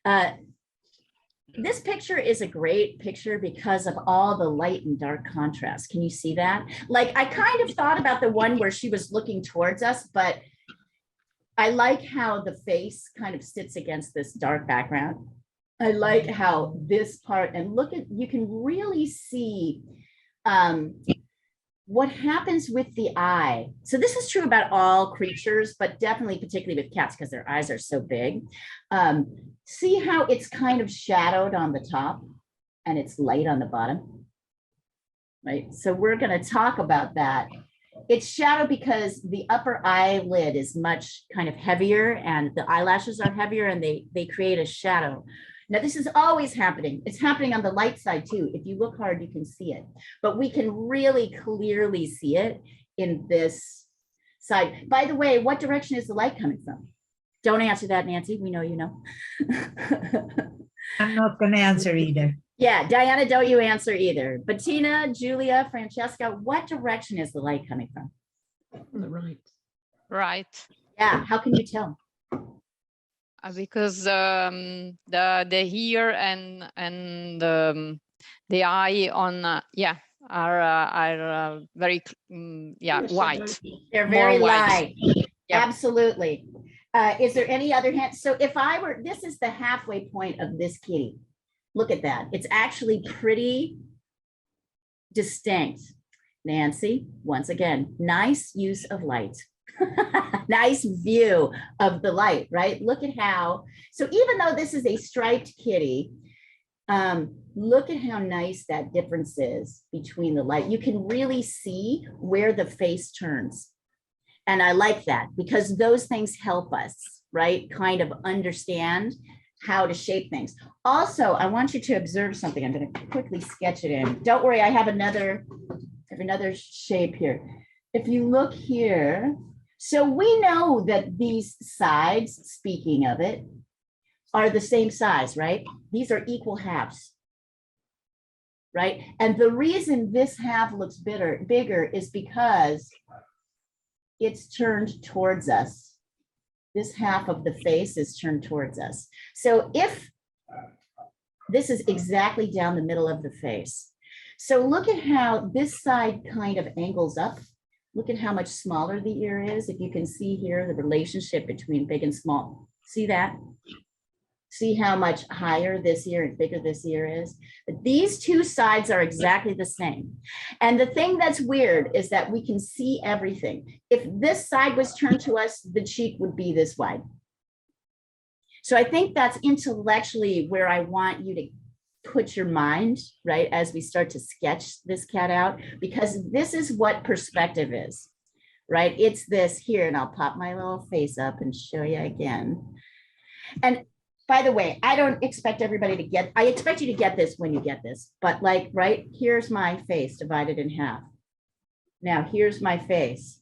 Uh, this picture is a great picture because of all the light and dark contrast. Can you see that? Like, I kind of thought about the one where she was looking towards us, but I like how the face kind of sits against this dark background. I like how this part, and look at, you can really see what happens with the eye. So this is true about all creatures, but definitely particularly with cats because their eyes are so big. See how it's kind of shadowed on the top and it's light on the bottom, right? So we're going to talk about that. It's shadow because the upper eyelid is much kind of heavier and the eyelashes are heavier and they create a shadow. Now, this is always happening. It's happening on the light side too. If you look hard, you can see it, but we can really clearly see it in this side. By the way, what direction is the light coming from? Don't answer that, Nancy. We know you know. I'm not going to answer either. Yeah, Diana, don't you answer either. Bettina, Julia, Francesca, what direction is the light coming from? On the right. Right. Yeah, how can you tell? Because the ear and the eye on are very white. They're very More white. light. Yep. Absolutely. Is there any other hand? So if I were, this is the halfway point of this kitty. Look at that. It's actually pretty distinct. Nancy, once again, nice use of light. Nice view of the light, right? Look at how, so even though this is a striped kitty, look at how nice that difference is between the light. You can really see where the face turns. And I like that because those things help us, right? Kind of understand how to shape things. Also, I want you to observe something. I'm going to quickly sketch it in. Don't worry, I have another shape here. If you look here, so we know that these sides, speaking of it, are the same size, right? These are equal halves, right? And the reason this half looks bigger is because it's turned towards us. This half of the face is turned towards us. So if this is exactly down the middle of the face. So look at how this side kind of angles up. Look at how much smaller the ear is. If you can see here, the relationship between big and small. See that? See how much higher this ear and bigger this ear is? But these two sides are exactly the same. And the thing that's weird is that we can see everything. If this side was turned to us, the cheek would be this wide. So I think that's intellectually where I want you to put your mind, right, as we start to sketch this cat out, because this is what perspective is, right? It's this here, and I'll pop my little face up and show you again. And by the way, I don't expect everybody to get, I expect you to get this when you get this, but like, right, here's my face divided in half. Now here's my face.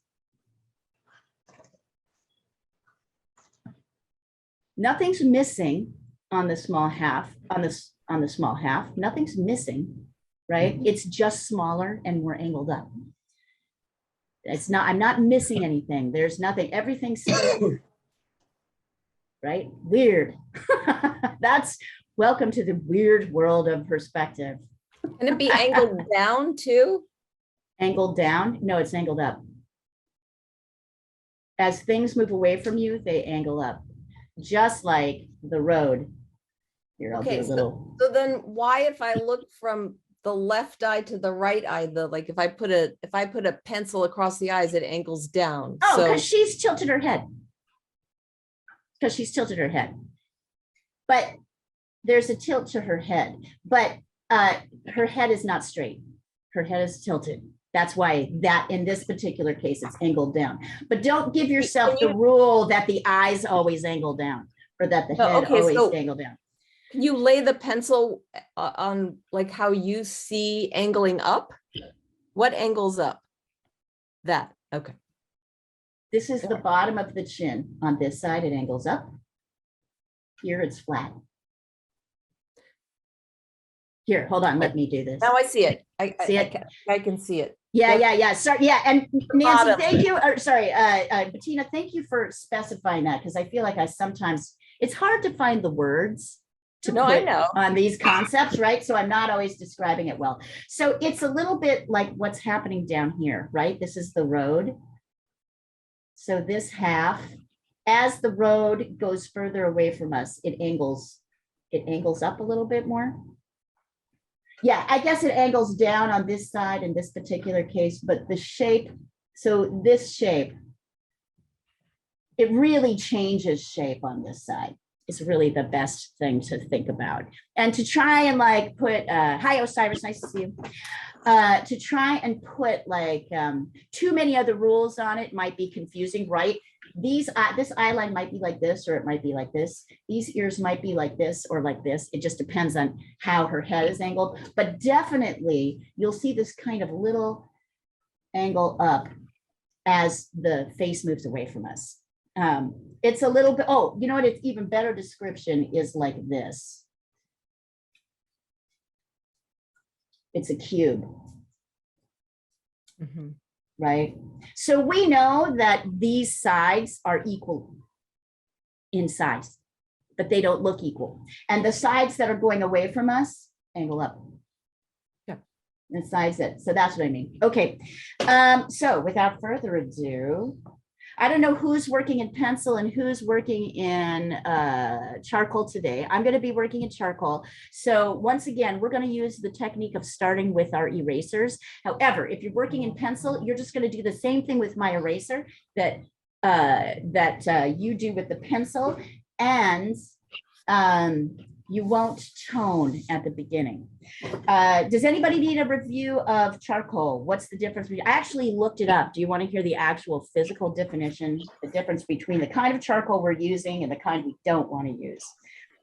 Nothing's missing on the small half, on the small half, nothing's missing, right? It's just smaller and we're angled up. It's not, I'm not missing anything. There's nothing, everything's right? Weird. That's welcome to the weird world of perspective. Can it be angled down too? Angled down? No, it's angled up. As things move away from you, they angle up, just like the road. Here, I'll do a little. So then why, if I look from the left eye to the right eye, like if I put a pencil across the eyes, it angles down. Oh, so because she's tilted her head. Because she's tilted her head. But there's a tilt to her head, but her head is not straight. Her head is tilted. That's why that in this particular case, it's angled down. But don't give yourself the rule that the eyes always angle down or that the head always angle down. Can you lay the pencil on like how you see angling up? What angles up? That, okay. This is the bottom of the chin. On this side, it angles up. Here, it's flat. Here, hold on, let me do this. Now I see it. I can see it. Yeah. Sorry, yeah, and Nancy, thank you. Or sorry, Bettina, thank you for specifying that because I feel like I sometimes, it's hard to find the words to No, I put know. on these concepts, right? So I'm not always describing it well. So it's a little bit like what's happening down here, right? This is the road. So this half, as the road goes further away from us, it angles up a little bit more. Yeah, I guess it angles down on this side in this particular case, but the shape, so this shape, it really changes shape on this side. Is really the best thing to think about. And to try and like put, hi Osiris, nice to see you. To try and put like too many other rules on it might be confusing, right? This eye line might be like this, or it might be like this. These ears might be like this or like this. It just depends on how her head is angled. But definitely you'll see this kind of little angle up as the face moves away from us. It's a little bit, oh, you know what, it's even better description is like this. It's a cube. Mhm. Right? So we know that these sides are equal in size, but they don't look equal. And the sides that are going away from us angle up. Yeah. And sides that, so that's what I mean. Okay. So without further ado, I don't know who's working in pencil and who's working in charcoal today. I'm going to be working in charcoal. So once again, we're going to use the technique of starting with our erasers. However, if you're working in pencil, you're just going to do the same thing with my eraser that you do with the pencil, and you won't tone at the beginning. Does anybody need a review of charcoal? What's the difference? I actually looked it up. Do you want to hear the actual physical definition, the difference between the kind of charcoal we're using and the kind we don't want to use?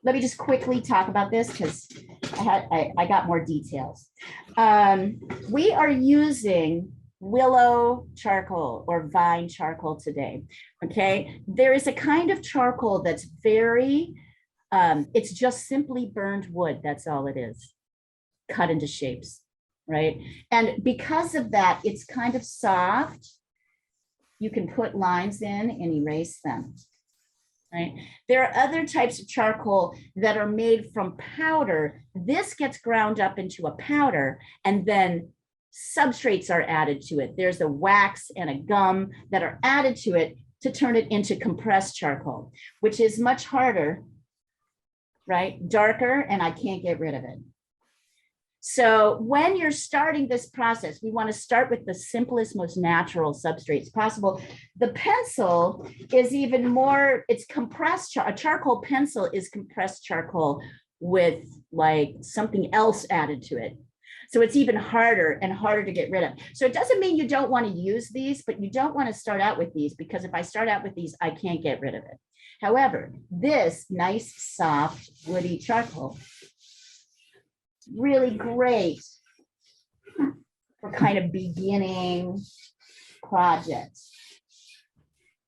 Let me just quickly talk about this because I got more details. We are using willow charcoal or vine charcoal today. Okay, there is a kind of charcoal that's very it's just simply burned wood. That's all it is, cut into shapes, right? And because of that, it's kind of soft. You can put lines in and erase them, right? There are other types of charcoal that are made from powder. This gets ground up into a powder and then substrates are added to it. There's a wax and a gum that are added to it to turn it into compressed charcoal, which is much harder, right? Darker, and I can't get rid of it. So when you're starting this process, we want to start with the simplest, most natural substrates possible. The pencil is even more, it's compressed, a charcoal pencil is compressed charcoal with like something else added to it. So it's even harder and harder to get rid of. So it doesn't mean you don't want to use these, but you don't want to start out with these, because if I start out with these, I can't get rid of it. However, this nice, soft, woody charcoal, really great for kind of beginning projects.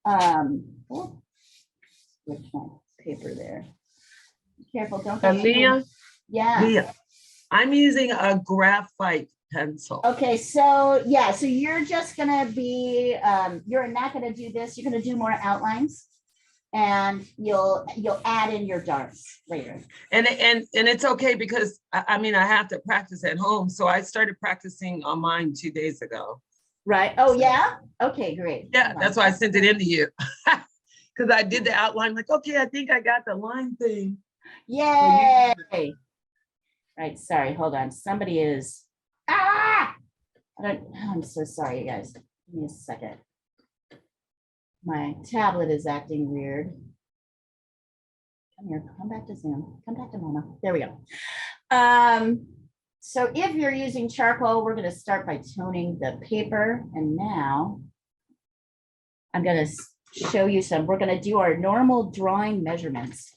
Oh, with my paper there. Be careful, don't get Leah, yeah. Leah, I'm using a graphite pencil. Okay, so yeah, so you're just gonna be, you're not gonna do this. You're gonna do more outlines, and you'll add in your darts later. And it's okay because I mean I have to practice at home. So I started practicing on mine 2 days ago. Right. Oh yeah. Okay, great. Yeah, that's why I sent it in to you. Because I did the outline, like, okay, I think I got the line thing. Yay. Right, sorry, hold on. Somebody is, I'm so sorry, you guys. Give me a second. My tablet is acting weird. Come here, come back to Zoom. Come back to Mama. There we go. So if you're using charcoal, we're going to start by toning the paper. And now I'm going to show you some. We're going to do our normal drawing measurements.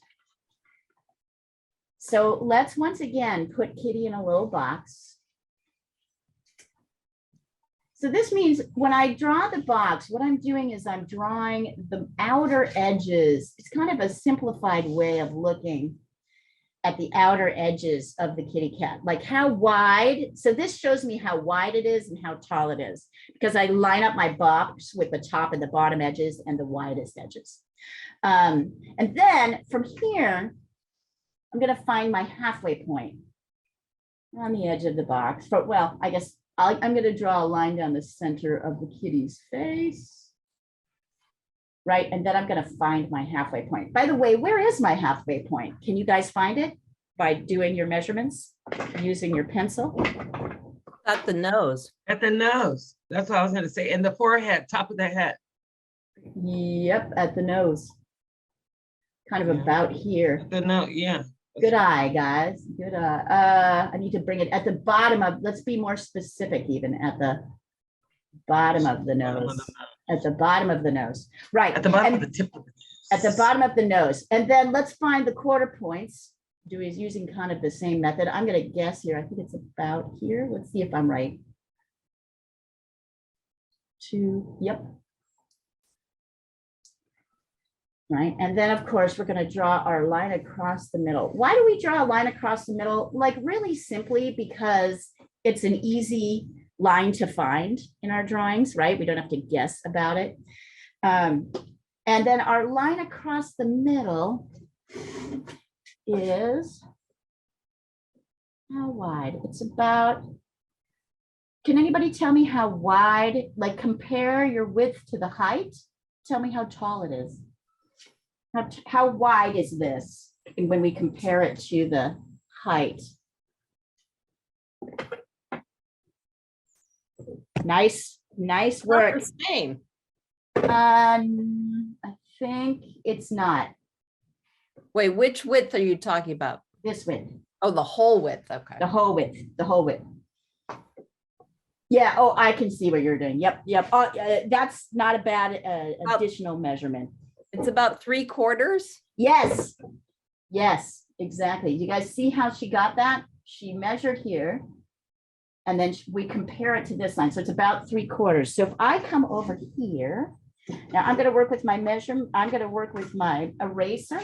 So let's once again put Kitty in a little box. So this means when I draw the box, what I'm doing is I'm drawing the outer edges. It's kind of a simplified way of looking at the outer edges of the kitty cat, like how wide. So this shows me how wide it is and how tall it is, because I line up my box with the top and the bottom edges and the widest edges. And then from here, I'm gonna find my halfway point on the edge of the box. But well, I guess I'm gonna draw a line down the center of the kitty's face. Right, and then I'm gonna find my halfway point. By the way, where is my halfway point? Can you guys find it by doing your measurements, using your pencil? At the nose. At the nose. That's what I was gonna say. And the forehead, top of the head. Yep, at the nose. Kind of Yeah. about here. The nose, yeah. Good eye, guys. Good eye. I need to bring it at the bottom of, let's be more specific even, at the bottom of the Bottom of nose. the nose. At the bottom of the nose. Right. At the bottom of and the tip of the at the nose. bottom of the nose. And then let's find the quarter points. Is using kind of the same method. I'm gonna guess here. I think it's about here. Let's see if I'm right. 2, yep. Right, and then of course, we're gonna draw our line across the middle. Why do we draw a line across the middle? Like really simply because it's an easy line to find in our drawings, right? We don't have to guess about it. And then our line across the middle is how wide? It's about, can anybody tell me how wide, like compare your width to the height? Tell me how tall it is. How wide is this when we compare it to the height? Nice work. Not the same. I think it's not Wait, which width are you talking about? this width, Oh, the whole width. Okay. the whole width, the whole width. Yeah, oh, I can see what you're doing. Yep. Oh, that's not a bad additional measurement. It's about 3/4. Yes, exactly. You guys see how she got that? She measured here. And then we compare it to this line. So it's about 3/4. So if I come over here, now I'm going to work with my measure. I'm going to work with my eraser.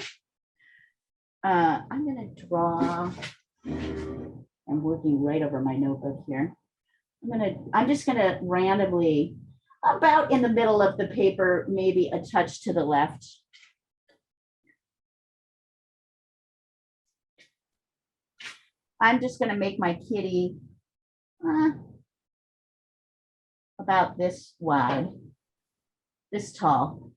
I'm going to draw. I'm working right over my notebook here. I'm just going to randomly, about in the middle of the paper, maybe a touch to the left. I'm just going to make my kitty about this wide, this tall.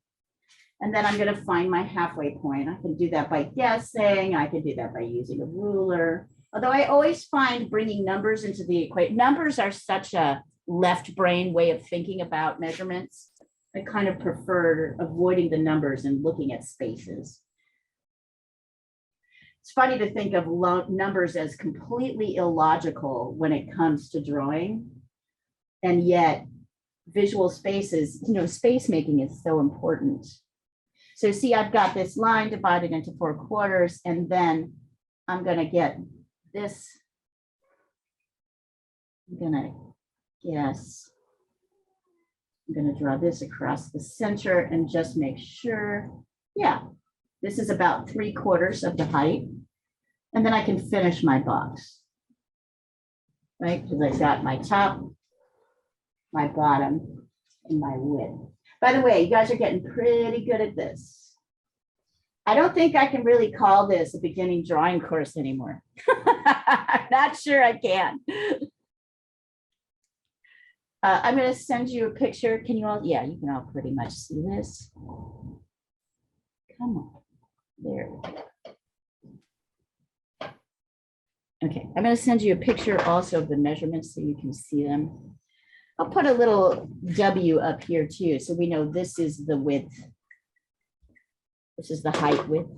And then I'm going to find my halfway point. I can do that by guessing. I can do that by using a ruler. Although I always find bringing numbers into the equation, numbers are such a left brain way of thinking about measurements. I kind of prefer avoiding the numbers and looking at spaces. It's funny to think of numbers as completely illogical when it comes to drawing. And yet visual spaces, space making is so important. So see, I've got this line divided into 4/4, and then I'm going to get this. I'm going to guess. I'm going to draw this across the center and just make sure. Yeah, this is about 3/4 of the height. And then I can finish my box, right? Because I've got my top, my bottom, and my width. By the way, you guys are getting pretty good at this. I don't think I can really call this a beginning drawing course anymore. I'm not sure I can. I'm going to send you a picture. Can you all? Yeah, you can all pretty much see this. Come on. There we go. Okay, I'm going to send you a picture also of the measurements so you can see them. I'll put a little W up here too, so we know this is the width. This is the height width.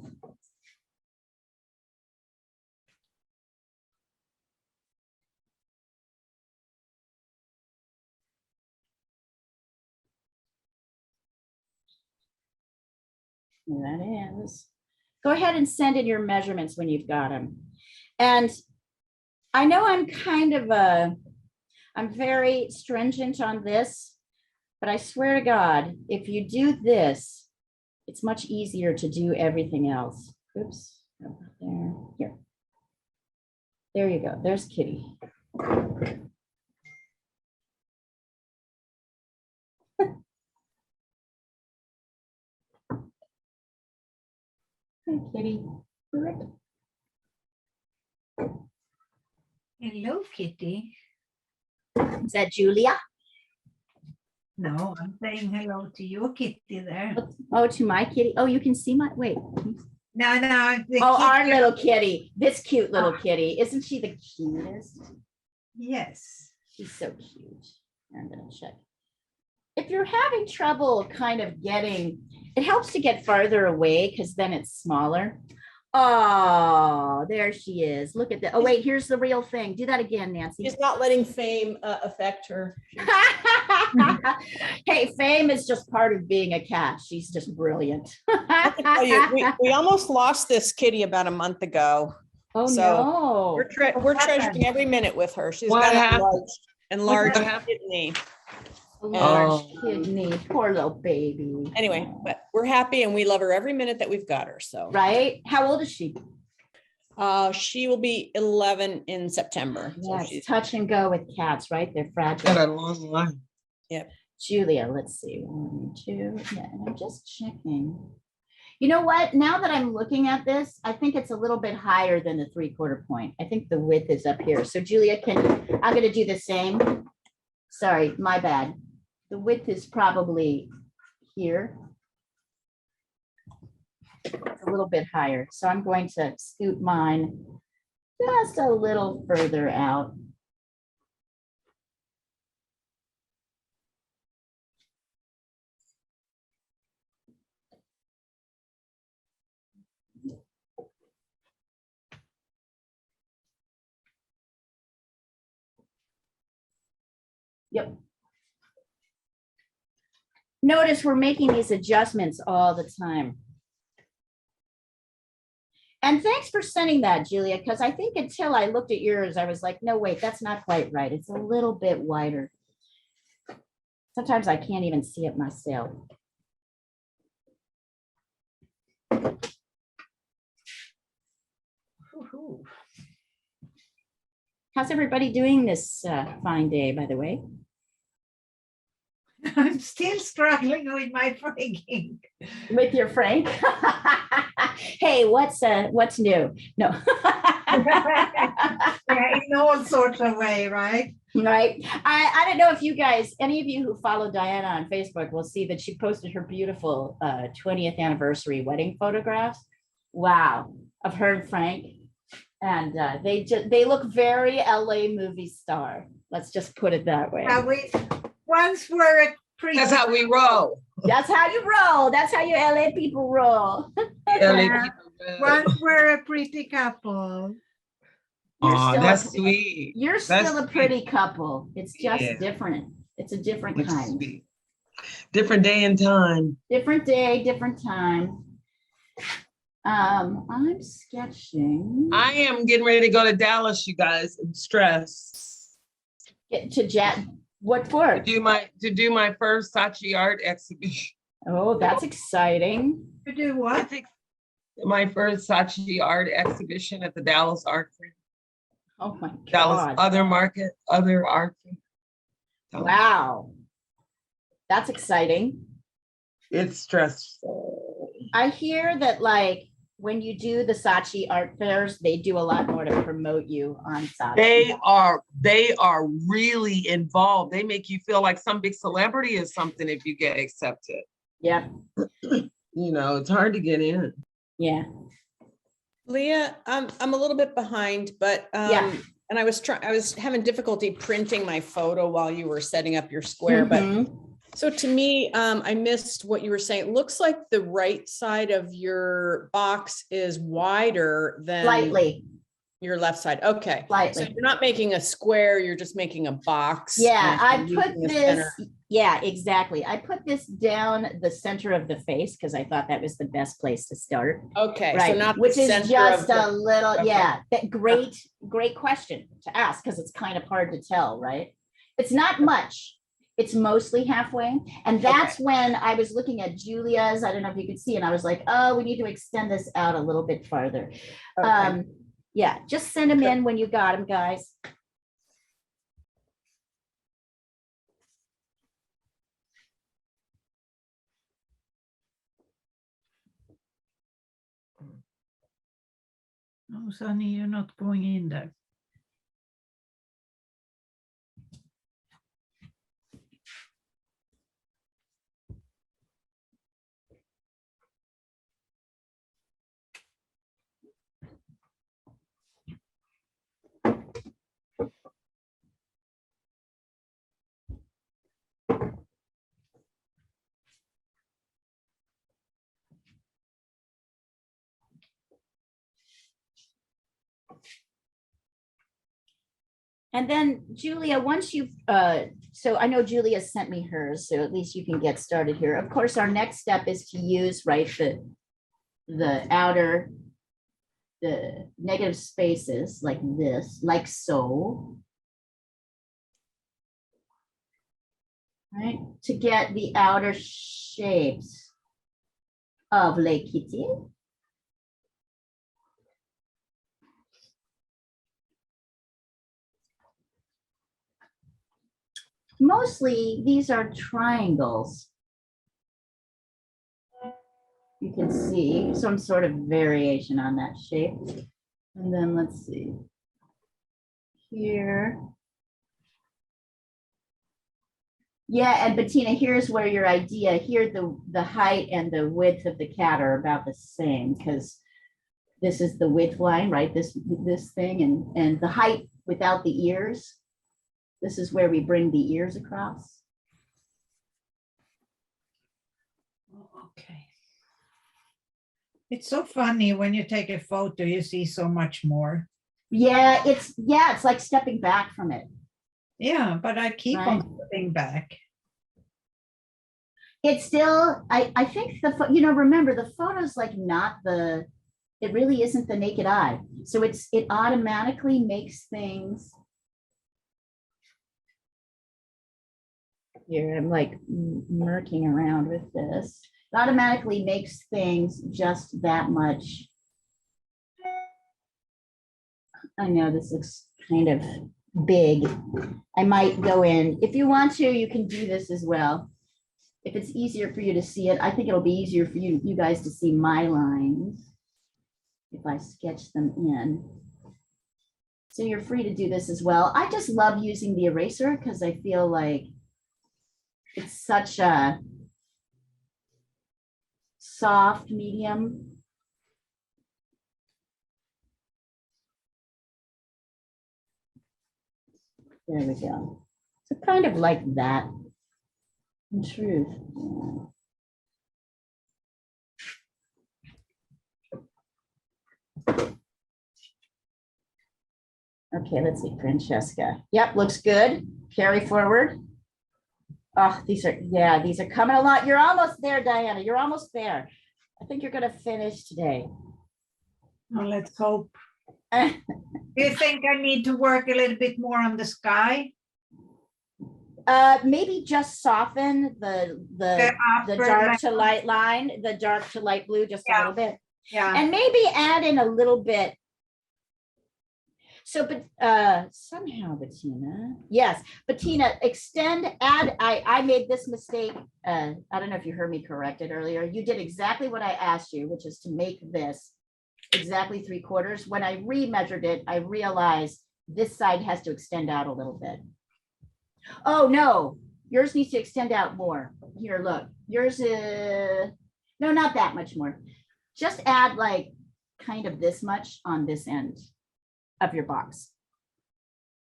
There that is. Go ahead and send in your measurements when you've got them. And I know I'm kind of I'm very stringent on this, but I swear to God, if you do this, it's much easier to do everything else. Oops, there, here. There you go, there's Kitty. Hey, Kitty. Hello, Kitty. Is that Julia? No, I'm saying hello to your kitty there. Oh, to my kitty. Oh, you can see my, wait. No, no. The Oh, our kitty- little kitty, this cute little kitty. Isn't she the cutest? Yes. She's so cute. I'm gonna check. If you're having trouble kind of getting, it helps to get farther away because then it's smaller. Oh, there she is. Look at that. Oh, wait, here's the real thing. Do that again, Nancy. She's not letting fame affect her. Hey, fame is just part of being a cat. She's just brilliant. I can tell you, we almost lost this kitty about a month ago. Oh, So, no. We're treasuring every minute with her. She's What got a happened? enlarged What happened? kidney. A large Oh. kidney, poor little baby. Anyway, but we're happy and we love her every minute that we've got her. So Right? How old is she? she will be 11 in September. So Yes, she's touch and go with cats, right? They're Got fragile. a long line. Julia, let's see, 1, 2, yeah, and I'm just checking. You know what? Now that I'm looking at this, I think it's a little bit higher than the 3/4 point. I think the width is up here. So Julia, I'm gonna do the same. Sorry, my bad. The width is probably here. It's a little bit higher, so I'm going to scoot mine just a little further out. Yep. Notice we're making these adjustments all the time. And thanks for sending that, Julia, because I think until I looked at yours, I was like, no, wait, that's not quite right. It's a little bit wider. Sometimes I can't even see it myself. How's everybody doing this fine day, by the way? I'm still struggling with my freaking. With your Frank? Hey, what's new? No. Yeah, in all sorts of way, right? Right. I don't know if you guys, any of you who follow Diana on Facebook will see that she posted her beautiful 20th anniversary wedding photographs. Wow, of her and Frank. And they look very LA movie star. Let's just put it that way. We once were a pretty. That's how we roll. That's how you roll. That's how you LA people roll. LA Yeah. people. Once were a pretty couple. You're Aw, still that's a- sweet. You're That's still a sweet. pretty couple. It's just Yeah. different. It's a different That's kind. sweet. Different day and time. Different day, different time. I'm sketching. I am getting ready to go to Dallas, you guys. I'm stressed. Get to Jet. What for? To do my first Saatchi art exhibition. Oh, that's exciting. To do I what? think my first Saatchi art exhibition at the Dallas Art Fair. Oh my Dallas God. other art fair. So Wow. That's exciting. It's stressful. I hear that like when you do the Saatchi art fairs, they do a lot more to promote you on Saatchi. They are really involved. They make you feel like some big celebrity or something if you get accepted. Yeah, You know, it's hard to get in. yeah. Leah, I'm a little bit behind, but Yeah. and I was having difficulty printing my photo while you were setting up your square, but Mhm. so to me, I missed what you were saying. It looks like the right side of your box is wider than Slightly, your left side. Okay. So slightly. you're not making a square, you're just making a box. Yeah, I and put using the this, center. yeah, exactly. I put this down the center of the face because I thought that was the best place to start. Okay, so Right, not the which is center just of a little, okay. yeah, great question to ask because it's kind of hard to tell, right? It's not much. It's mostly halfway. And that's when I was looking at Julia's, I don't know if you could see, and I was like, oh, we need to extend this out a little bit farther. Okay. Yeah, just send them in when you got them, guys. Oh, Sonny, you're not going in there. And then Julia, once you've, so I know Julia sent me hers, so at least you can get started here. Of course, our next step is to use, right, the outer, the negative spaces like this, like so. Right, to get the outer shapes of Le Kitty. Mostly, these are triangles. You can see some sort of variation on that shape. And then let's see. Here. Yeah, and Bettina, here's where your idea, here the height and the width of the cat are about the same, because this is the width line, right? This thing, and the height without the ears. This is where we bring the ears across. Okay. It's so funny when you take a photo, you see so much more. Yeah, it's like stepping back from it. Yeah, but I keep Right. on stepping back. It's still, I think remember the photo's like not the, it really isn't the naked eye. So it automatically makes things. Here, I'm like murking around with this. It automatically makes things just that much. I know this looks kind of big. I might go in, if you want to, you can do this as well. If it's easier for you to see it, I think it'll be easier for you guys to see my lines if I sketch them in. So you're free to do this as well. I just love using the eraser because I feel like it's such a soft medium. There we go. So kind of like that, in truth. Okay, let's see, Francesca. Yep, looks good. Carry forward. Oh, these are coming along. You're almost there, Diana. You're almost there. I think you're gonna finish today. Well, let's hope. Do you think I need to work a little bit more on the sky? Maybe just soften the dark to light line, the dark to light blue just a little bit. Yeah. And maybe add in a little bit. So, but somehow, Bettina, yes, Bettina, I made this mistake. I don't know if you heard me correct it earlier. You did exactly what I asked you, which is to make this exactly 3/4. When I remeasured it, I realized this side has to extend out a little bit. Oh, no, yours needs to extend out more. Here, look, yours is, no, not that much more. Just add like kind of this much on this end of your box.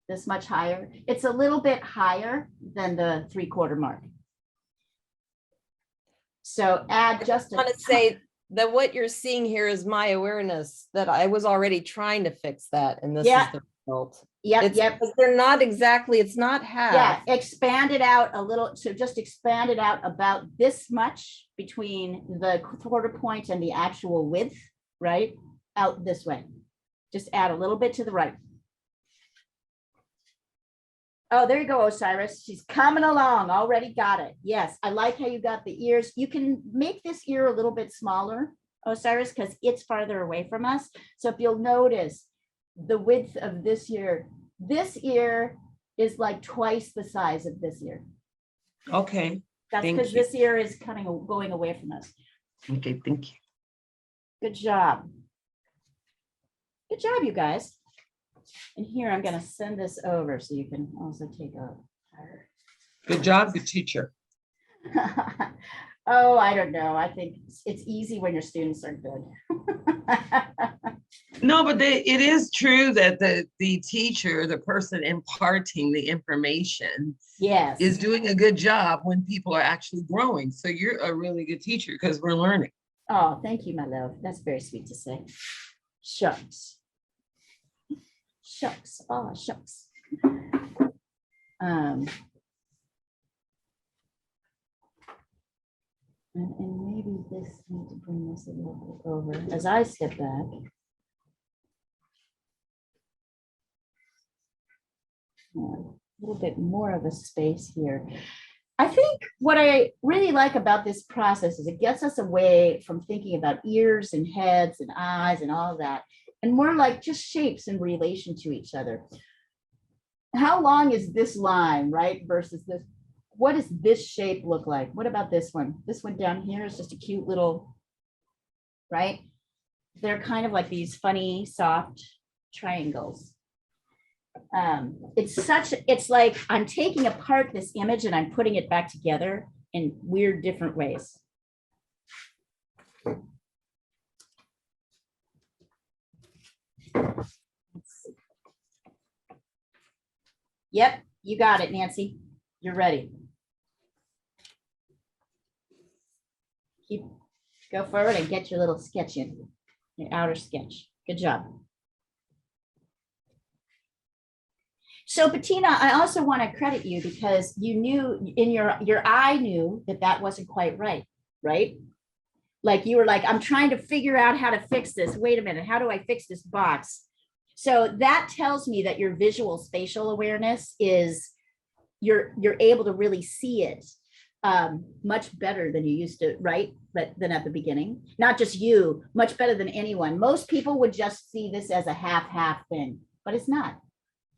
This much higher. It's a little bit higher than the 3/4 mark. So add just I want to say that what you're seeing here is my awareness that I was already trying to fix that, and this is the result. Yep. Because they're not exactly, it's not half. Yeah, expand it out a little. So just expand it out about this much between the 1/4 point and the actual width, right? Out this way. Just add a little bit to the right. Oh, there you go, Osiris. She's coming along. Already got it. Yes, I like how you got the ears. You can make this ear a little bit smaller, Osiris, because it's farther away from us. So if you'll notice the width of this ear is like twice the size of this ear. Okay, That's Thank because you. this ear is going away from us. okay, thank you. Good job. Good job, you guys. And here, I'm gonna send this over so you can also take a. Good job, good teacher. Oh, I don't know. I think it's easy when your students are good. No, but it is true that the teacher, the person imparting the information Yes. is doing a good job when people are actually growing. So you're a really good teacher because we're learning. Oh, thank you, my love. That's very sweet to say. Shucks. Shucks. Oh, shucks. Um, and maybe this, need to bring this a little bit over as I step back. A little bit more of a space here. I think what I really like about this process is it gets us away from thinking about ears and heads and eyes and all of that, and more like just shapes in relation to each other. How long is this line, right? Versus this, what does this shape look like? What about this one? This one down here is just a cute little, right? They're kind of like these funny, soft triangles. It's like I'm taking apart this image and I'm putting it back together in weird different ways. Yep, you got it, Nancy. You're ready. Go forward and get your little sketch in, your outer sketch. Good job. So Bettina, I also want to credit you because you knew in your eye knew that that wasn't quite right, right? Like you were like, I'm trying to figure out how to fix this. Wait a minute, how do I fix this box? So that tells me that your visual spatial awareness is, you're able to really see it much better than you used to, right? But than at the beginning, not just you, much better than anyone. Most people would just see this as a half thing, but it's not.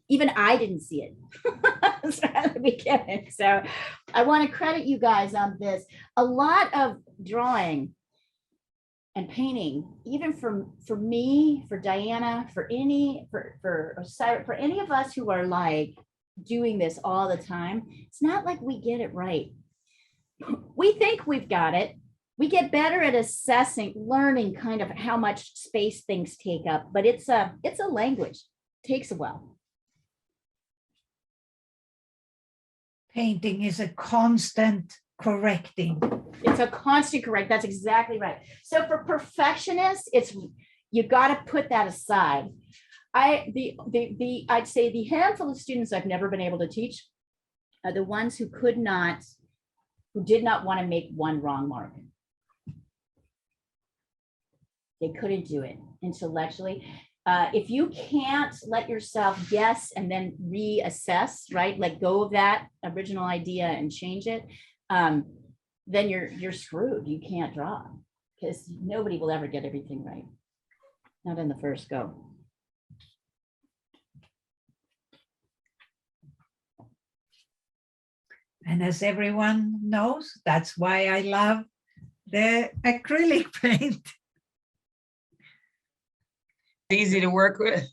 Even I didn't see it at the beginning. So I want to credit you guys on this. A lot of drawing and painting, even for me, for Diana, for any of us who are like doing this all the time, it's not like we get it right. We think we've got it. We get better at assessing, learning kind of how much space things take up, but it's a language. It takes a while. Painting is a constant correcting. It's a constant correct. That's exactly right. So for perfectionists, you got to put that aside. I'd say the handful of students I've never been able to teach are the ones who did not want to make one wrong mark. They couldn't do it intellectually. If you can't let yourself guess and then reassess, right? Let go of that original idea and change it, then you're screwed. You can't draw because nobody will ever get everything right. Not in the first go. And as everyone knows, that's why I love the acrylic paint. Easy to work with.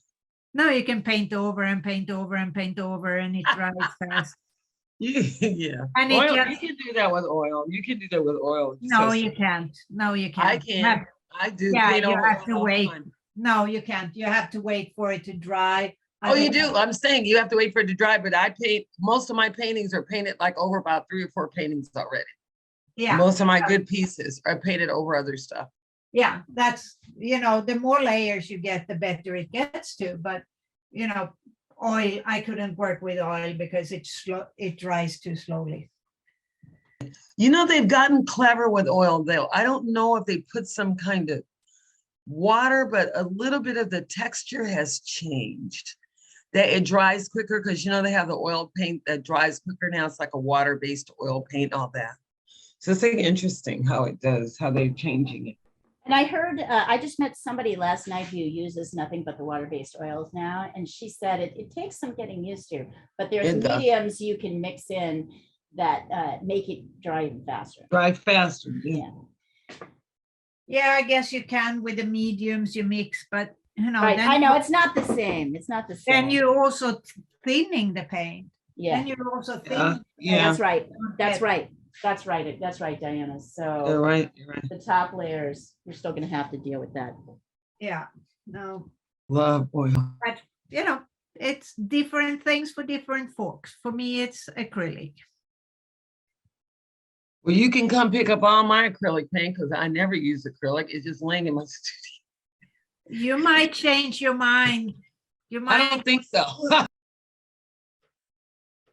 Now you can paint over and paint over and paint over, and it dries fast. Yeah. And Oil, it you just, can do that with oil. You can do that with oil. no, So- you can't. No, you can't. I You can. have- I do. Yeah, paint you over have to all the wait. time. No, you can't. You have to wait for it to dry. Oh, you do. I'm saying you have to wait for it to dry, but I paint, most of my paintings are painted like over about 3 or 4 paintings already. Yeah, Most of my good pieces are painted over other stuff. yeah, that's, the more layers you get, the better it gets to. But, oil, I couldn't work with oil because it dries too slowly. They've gotten clever with oil though. I don't know if they put some kind of water, but a little bit of the texture has changed. That it dries quicker because they have the oil paint that dries quicker now. It's like a water-based oil paint, all that. So it's like interesting how it does, how they're changing it. And I heard, I just met somebody last night who uses nothing but the water-based oils now. And she said it takes some getting used to, but there's It does. mediums you can mix in that make it dry even faster. Dry faster. Yeah. Yeah, I guess you can with the mediums you mix, but Right. then I know it's not the same. It's not the same. then you're also thinning the paint. Yeah, Then you're also Yeah. thinning. Yeah. that's right. That's Okay. right. That's right. That's right, Diana. You're So right. You're right. the top layers, you're still going to have to deal with that. Yeah, no, Love oil. but it's different things for different folks. For me, it's acrylic. Well, you can come pick up all my acrylic paint because I never use acrylic. It's just laying in my studio. You might change your mind. You I might don't think so.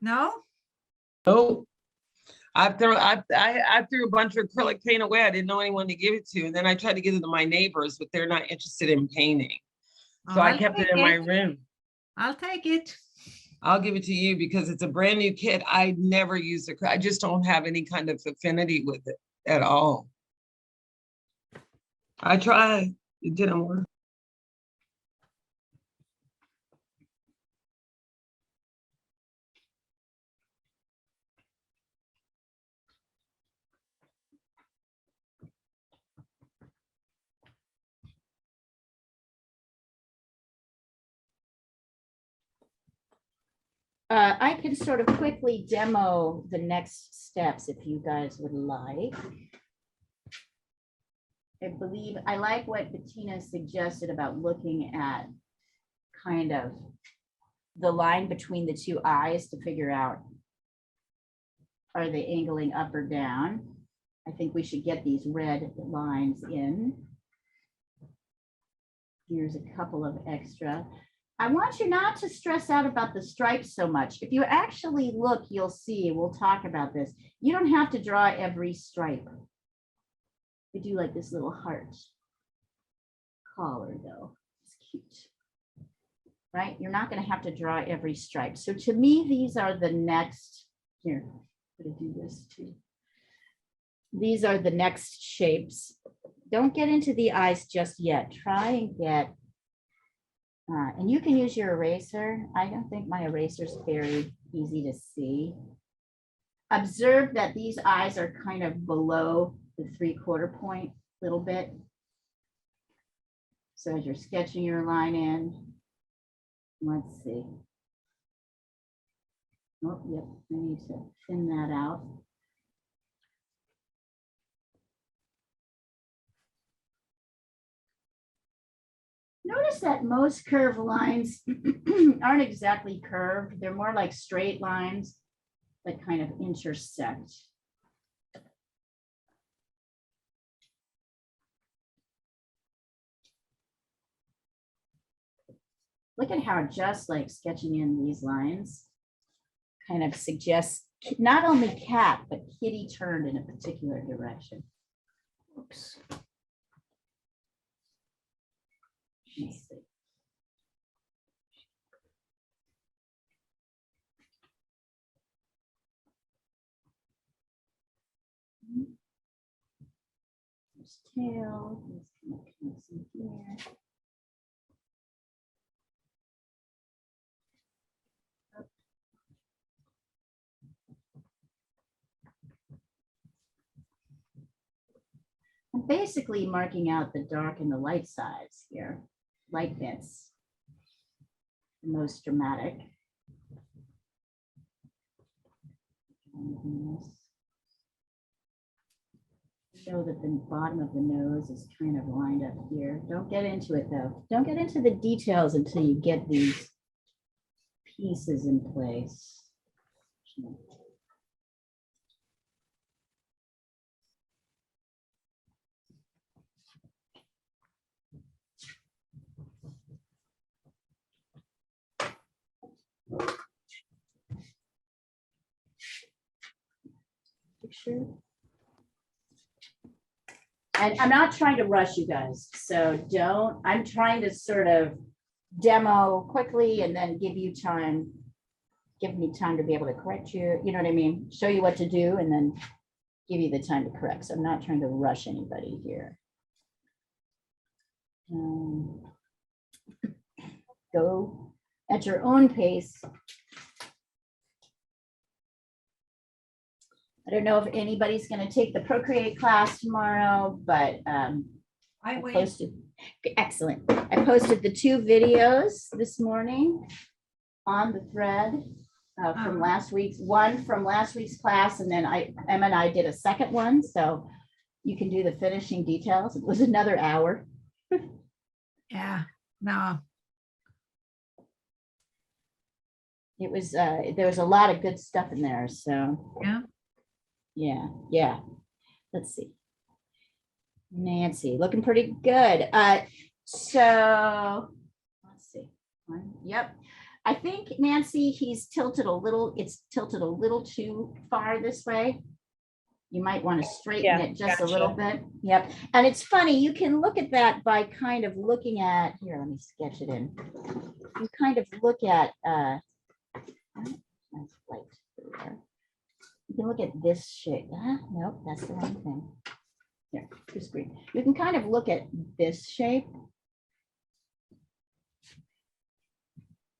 No? Oh, I threw a bunch of acrylic paint away. I didn't know anyone to give it to. And then I tried to give it to my neighbors, but they're not interested in painting. So I I'll kept it take in my it. room. I'll take it. I'll give it to you because it's a brand new kit. I never used it. I just don't have any kind of affinity with it at all. I tried. It didn't work. I can sort of quickly demo the next steps if you guys would like. I believe, I like what Bettina suggested about looking at kind of the line between the two eyes to figure out, are they angling up or down? I think we should get these red lines in. Here's a couple of extra. I want you not to stress out about the stripes so much. If you actually look, you'll see, we'll talk about this. You don't have to draw every stripe. You do like this little heart collar though. It's cute, right? You're not going to have to draw every stripe. So to me, these are the next, here, I'm going to do this too. These are the next shapes. Don't get into the eyes just yet. Try and get, and you can use your eraser. I don't think my eraser is very easy to see. Observe that these eyes are kind of below the 3/4 point a little bit. So as you're sketching your line in, let's see. Oh, yep, I need to thin that out. Notice that most curved lines aren't exactly curved. They're more like straight lines that kind of intersect. Look at how just like sketching in these lines kind of suggests not only cat, but kitty turned in a particular direction. Oops. Let's see. There's tail. There's kind of some here. I'm basically marking out the dark and the light sides here, light bits, the most dramatic. Show that the bottom of the nose is kind of lined up here. Don't get into it though. Don't get into the details until you get these pieces in place. Picture. And I'm not trying to rush you guys, so don't, I'm trying to sort of demo quickly and then give you time, give me time to be able to correct you, you know what I mean? Show you what to do and then give you the time to correct. So I'm not trying to rush anybody here. Go at your own pace. I don't know if anybody's going to take the Procreate class tomorrow, but I will. posted, excellent. I posted the 2 videos this morning on the thread from last week's, one from last week's class, and then Emma and I did a second one, so you can do the finishing details. It was another hour. Yeah, no, It was, there was a lot of good stuff in there, so. yeah. Yeah. Let's see. Nancy, looking pretty good. So let's see. Yep. I think, Nancy, he's tilted a little, it's tilted a little too far this way. You might want to straighten Yeah, it just a gotcha. little bit. Yep. And it's funny, you can look at that by kind of looking at, here, let me sketch it in. You kind of look at, you can look at this shape. Nope, that's the wrong thing. Here, this green. You can kind of look at this shape,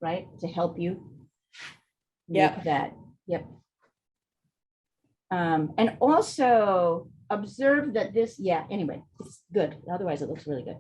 right, to help you. Yep. Make that. Yep. And also observe that this, yeah, anyway, it's good. Otherwise, it looks really good.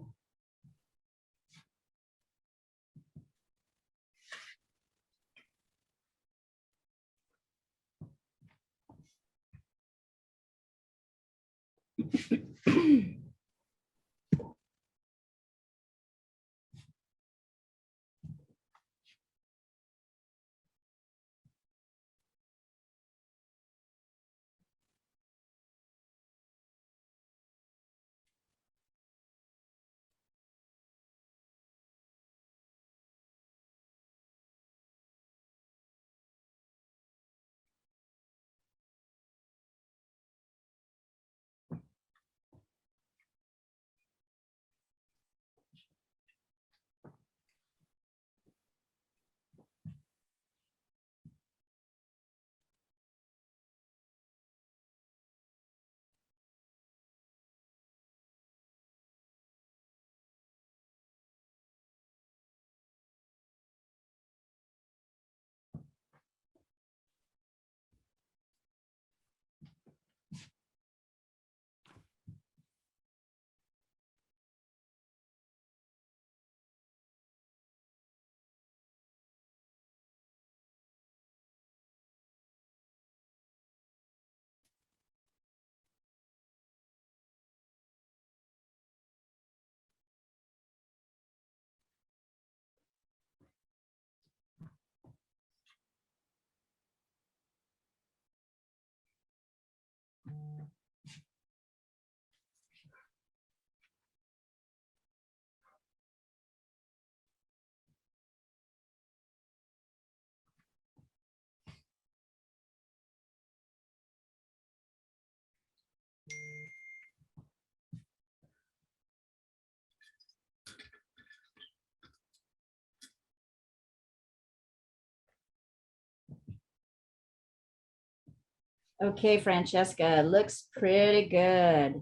Okay, Francesca, looks pretty good.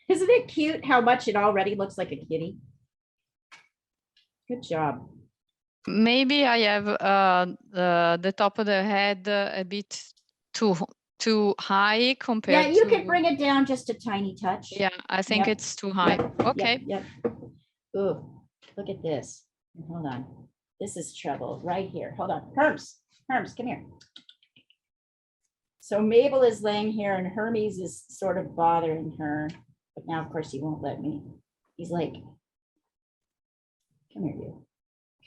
Isn't it cute how much it already looks like a kitty? Good job. Maybe I have the top of the head a bit too high compared Yeah, you to. can bring it down just a tiny touch. Yeah, I think Yep. it's too high. Yep, Okay. Yep. Ooh, look at this. Hold on. This is trouble right here. Hold on. Herms, come here. So Mabel is laying here and Hermes is sort of bothering her, but now of course he won't let me. He's like, come here, you.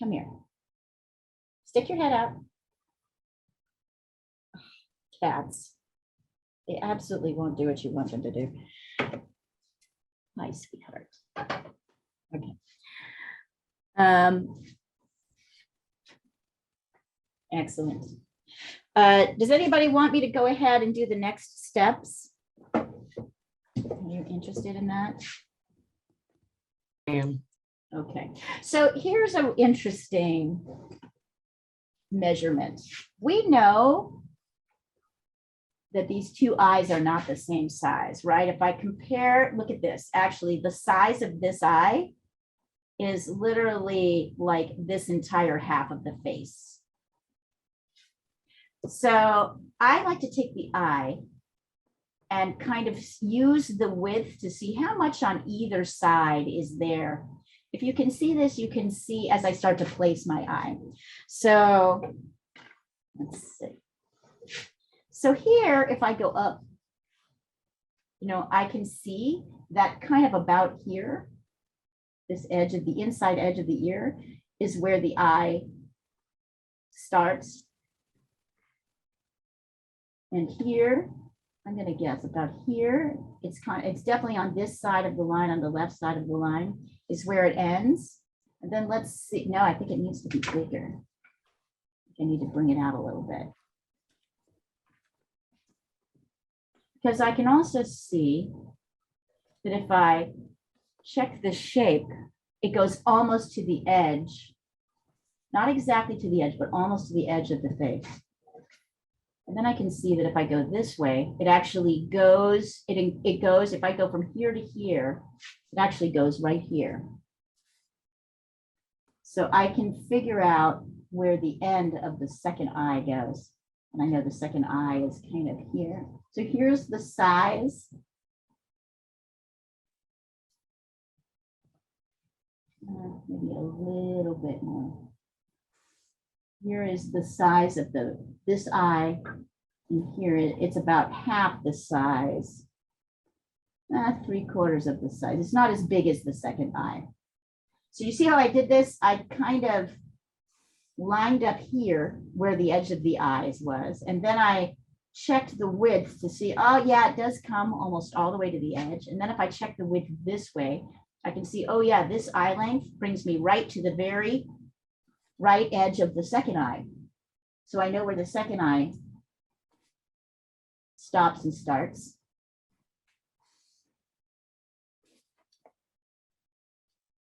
Come here. Stick your head out. Cats. They absolutely won't do what you want them to do. Hi, sweetheart. Okay. Excellent. Does anybody want me to go ahead and do the next steps? Are you interested in that? I am. Okay, so here's an interesting measurement. We know that these two eyes are not the same size, right? If I compare, look at this, actually the size of this eye is literally like this entire half of the face. So I like to take the eye and kind of use the width to see how much on either side is there. If you can see this, you can see as I start to place my eye. So let's see. So here, if I go up, I can see that kind of about here, this edge of the inside edge of the ear is where the eye starts. And here, I'm going to guess about here, it's definitely on this side of the line, on the left side of the line is where it ends. And then let's see, no, I think it needs to be bigger. I need to bring it out a little bit. Because I can also see that if I check the shape, it goes almost to the edge. Not exactly to the edge, but almost to the edge of the face. And then I can see that if I go this way, it actually goes, it goes, if I go from here to here, it actually goes right here. So I can figure out where the end of the second eye goes. And I know the second eye is kind of here. So here's the size. Maybe a little bit more. Here is the size of this eye. And here it's about half the size. 3/4 of the size. It's not as big as the second eye. So you see how I did this? I kind of lined up here where the edge of the eyes was. And then I checked the width to see, oh yeah, it does come almost all the way to the edge. And then if I check the width this way, I can see, oh yeah, this eye length brings me right to the very right edge of the second eye. So I know where the second eye stops and starts.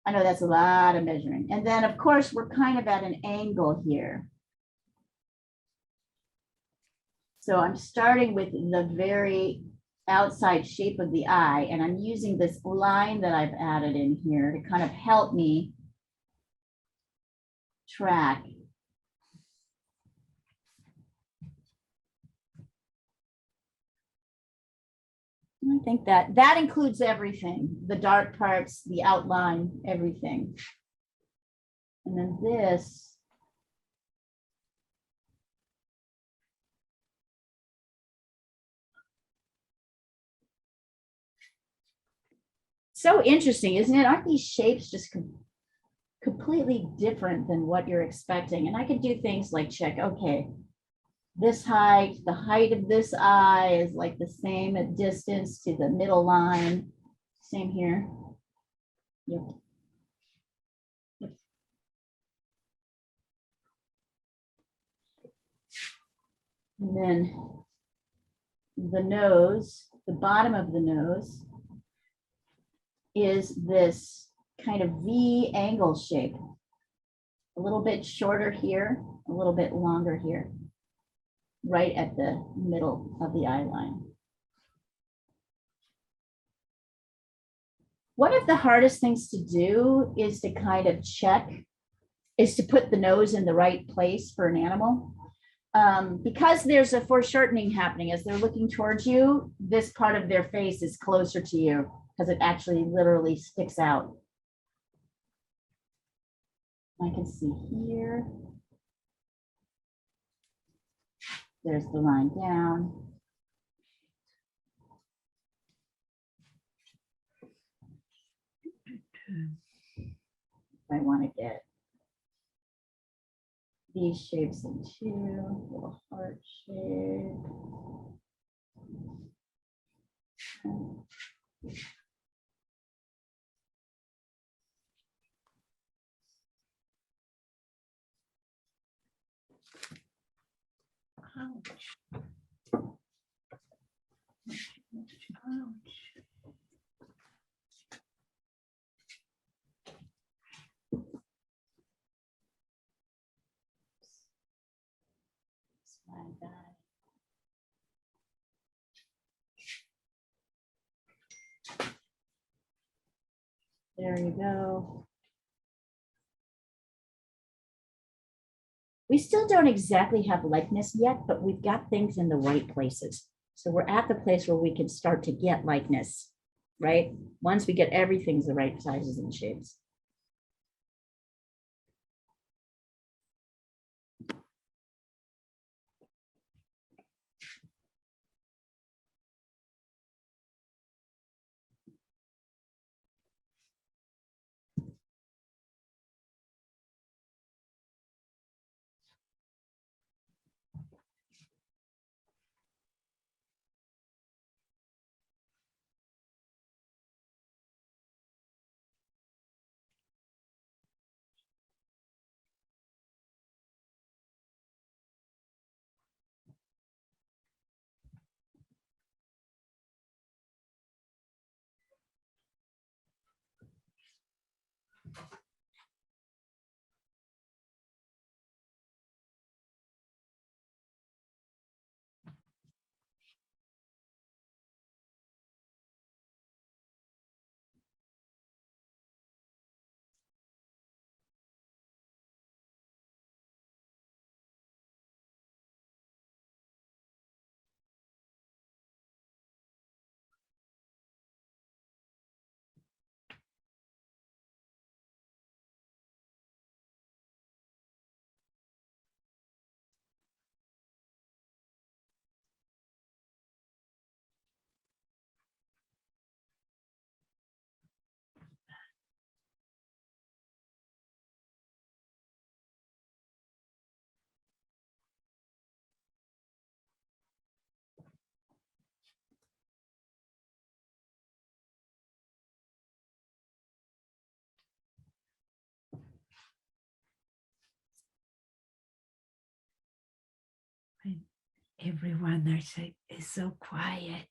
I know that's a lot of measuring. And then of course, we're kind of at an angle here. So I'm starting with the very outside shape of the eye, and I'm using this line that I've added in here to kind of help me track. I think that includes everything, the dark parts, the outline, everything. And then this. So interesting, isn't it? Aren't these shapes just completely different than what you're expecting? And I could do things like check, okay, this height, the height of this eye is like the same at distance to the middle line. Same here. Yep. Yep. And then the nose, the bottom of the nose is this kind of V angle shape. A little bit shorter here, a little bit longer here, right at the middle of the eye line. One of the hardest things to do is to kind of check, is to put the nose in the right place for an animal. Because there's a foreshortening happening as they're looking towards you, this part of their face is closer to you because it actually literally sticks out. I can see here. There's the line down. I want to get these shapes in too, little heart shape. Slide that. There you go. We still don't exactly have likeness yet, but we've got things in the right places. So we're at the place where we can start to get likeness, right? Once we get everything's the right sizes and shapes. Everyone is so quiet.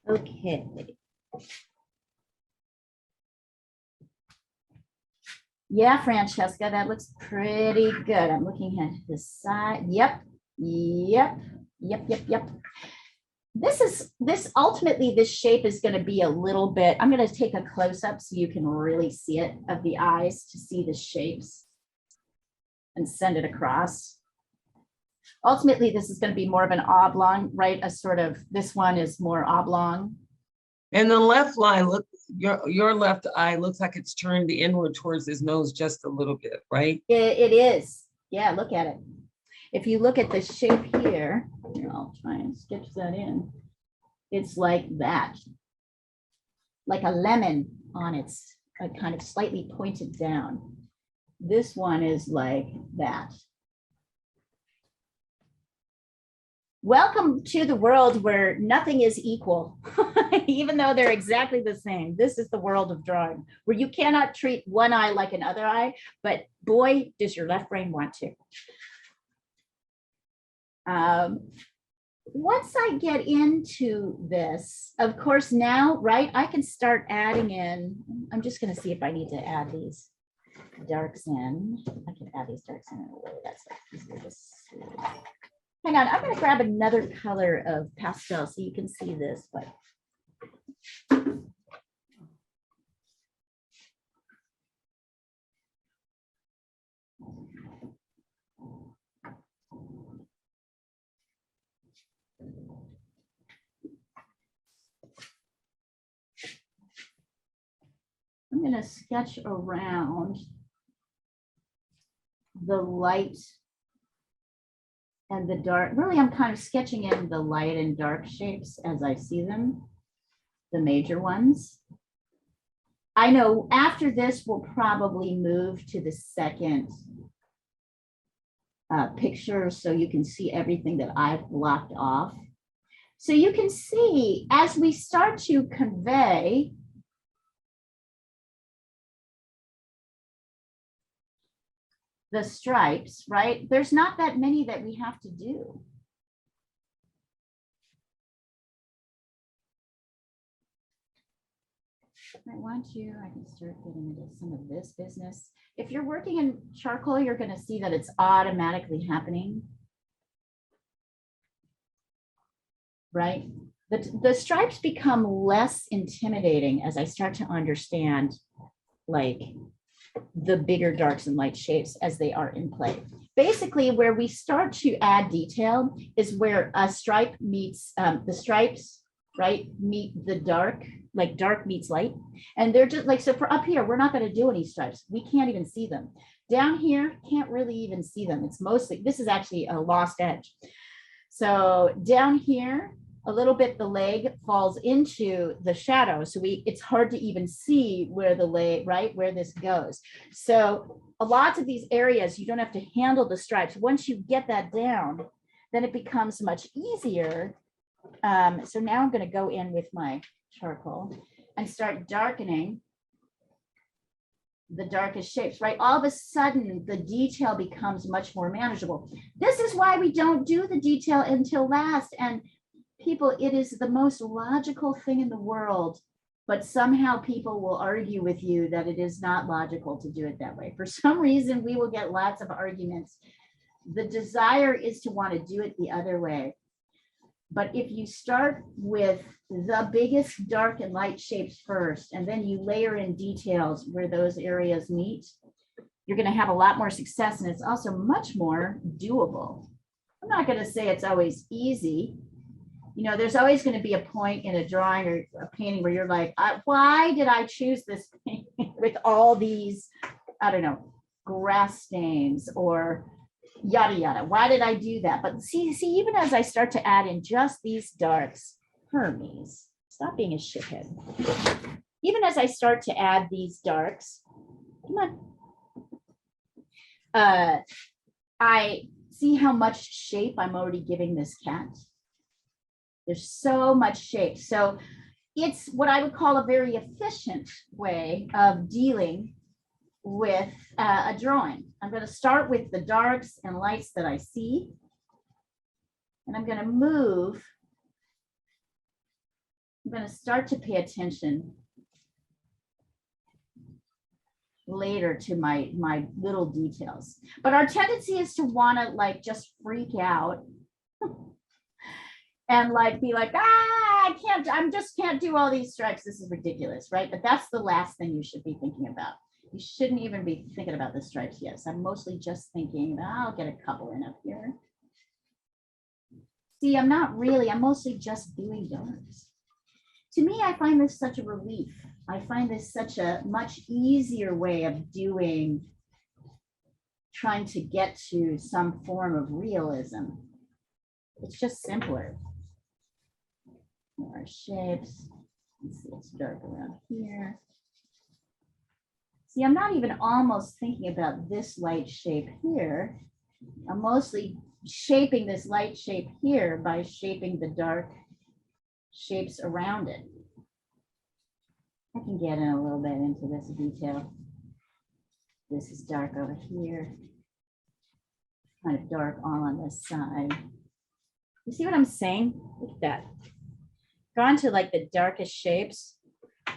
Okay. Yeah, Francesca, that looks pretty good. I'm looking at the side. Yep, yep, yep, yep, yep. This ultimately, this shape is going to be a little bit, I'm going to take a close up so you can really see it of the eyes to see the shapes and send it across. Ultimately, this is going to be more of an oblong, right? A sort of, this one is more oblong. And the left eye, look, your left eye looks like it's turned inward towards his nose just a little bit, right? It is. Yeah, look at it. If you look at the shape here, I'll try and sketch that in. It's like that, like a lemon on its kind of slightly pointed down. This one is like that. Welcome to the world where nothing is equal, even though they're exactly the same. This is the world of drawing, where you cannot treat one eye like another eye, but boy, does your left brain want to. Once I get into this, of course, now, right, I can start adding in, I'm just going to see if I need to add these darks in. I can add these darks in a way that's easier to see. Hang on, I'm going to grab another color of pastel so you can see this, but I'm going to sketch around the light and the dark. Really, I'm kind of sketching in the light and dark shapes as I see them, the major ones. I know after this, we'll probably move to the second picture so you can see everything that I've blocked off. So you can see as we start to convey the stripes, right? There's not that many that we have to do. I can start getting into some of this business. If you're working in charcoal, you're going to see that it's automatically happening. Right? The stripes become less intimidating as I start to understand like the bigger darks and light shapes as they are in play. Basically, where we start to add detail is where a stripe meets the stripes right, meet the dark, like dark meets light. And they're just like, so for up here, we're not going to do any stripes. We can't even see them. Down here, can't really even see them. It's mostly, this is actually a lost edge. So down here, a little bit, the leg falls into the shadow. So it's hard to even see where the leg, right, where this goes. So a lot of these areas, you don't have to handle the stripes. Once you get that down, then it becomes much easier. So now I'm going to go in with my charcoal and start darkening the darkest shapes, right? All of a sudden, the detail becomes much more manageable. This is why we don't do the detail until last. And people, it is the most logical thing in the world, but somehow people will argue with you that it is not logical to do it that way. For some reason, we will get lots of arguments. The desire is to want to do it the other way. But if you start with the biggest dark and light shapes first, and then you layer in details where those areas meet, you're going to have a lot more success. And it's also much more doable. I'm not going to say it's always easy. You know, there's always going to be a point in a drawing or a painting where you're like, why did I choose this painting with all these, I don't know, grass stains or yada yada? Why did I do that? But see, even as I start to add in just these darks, Hermes, stop being a shithead. Even as I start to add these darks, come on. I see how much shape I'm already giving this cat. There's so much shape. So it's what I would call a very efficient way of dealing with a drawing. I'm going to start with the darks and lights that I see. And I'm going to move. I'm going to start to pay attention later to my little details. But our tendency is to want to like just freak out and like be like, I just can't do all these stripes. This is ridiculous, right? But that's the last thing you should be thinking about. You shouldn't even be thinking about the stripes yet. So I'm mostly just thinking, I'll get a couple in up here. See, I'm mostly just doing darks. To me, I find this such a relief. I find this such a much easier way of trying to get to some form of realism. It's just simpler. More shapes. Let's see, it's dark around here. See, I'm not even almost thinking about this light shape here. I'm mostly shaping this light shape here by shaping the dark shapes around it. I can get in a little bit into this detail. This is dark over here. Kind of dark all on this side. You see what I'm saying? Look at that. Gone to like the darkest shapes. I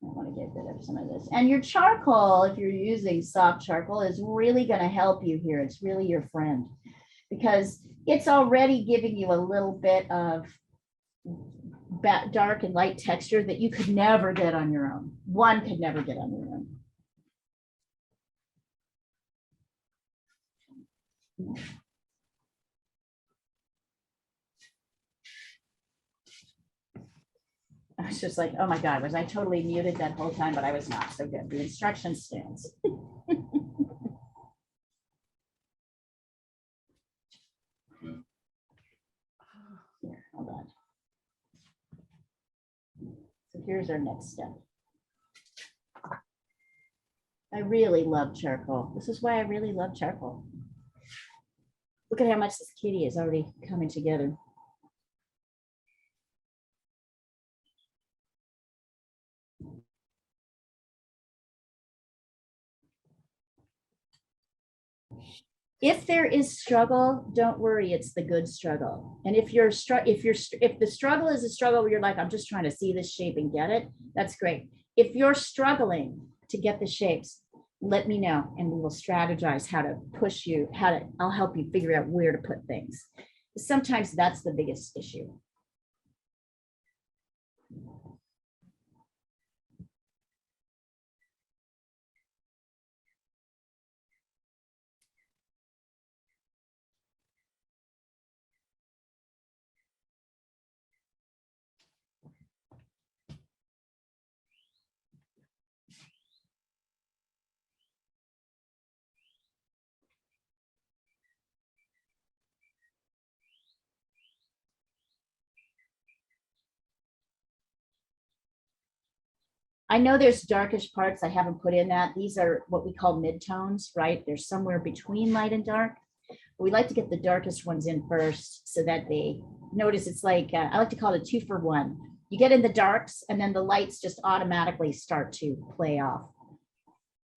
want to get rid of some of this. And your charcoal, if you're using soft charcoal, is really going to help you here. It's really your friend because it's already giving you a little bit of dark and light texture that you could never get on your own. One could never get on your own. I was just like, oh my God, was I totally muted that whole time? But I was not. So good. The instruction stands. Here, hold on. So here's our next step. I really love charcoal. This is why I really love charcoal. Look at how much this kitty is already coming together. If there is struggle, don't worry, it's the good struggle. And if the struggle is a struggle where you're like, I'm just trying to see this shape and get it, that's great. If you're struggling to get the shapes, let me know and we will strategize how to push you, I'll help you figure out where to put things. Sometimes that's the biggest issue. I know there's darkish parts. I haven't put in that. These are what we call midtones, right? They're somewhere between light and dark. We like to get the darkest ones in first so that they notice it's like, I like to call it a 2-for-1. You get in the darks and then the lights just automatically start to play off.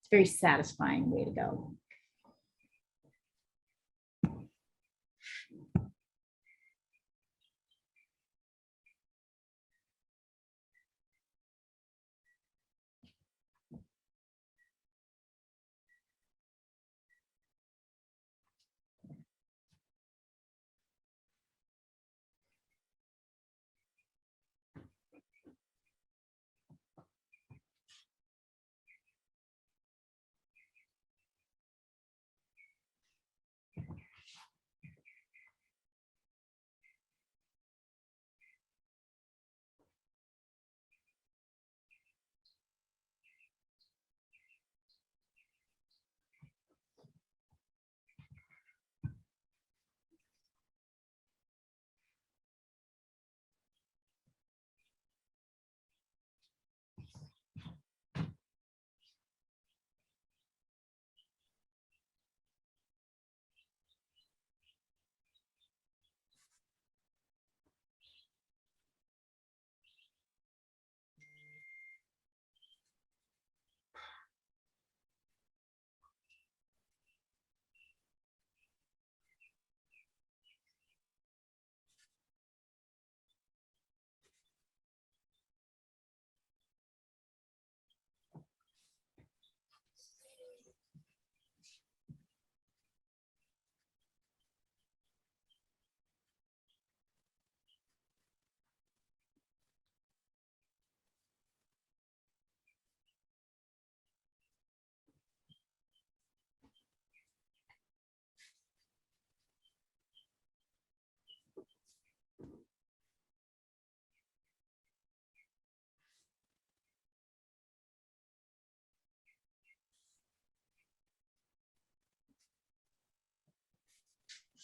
It's a very satisfying way to go.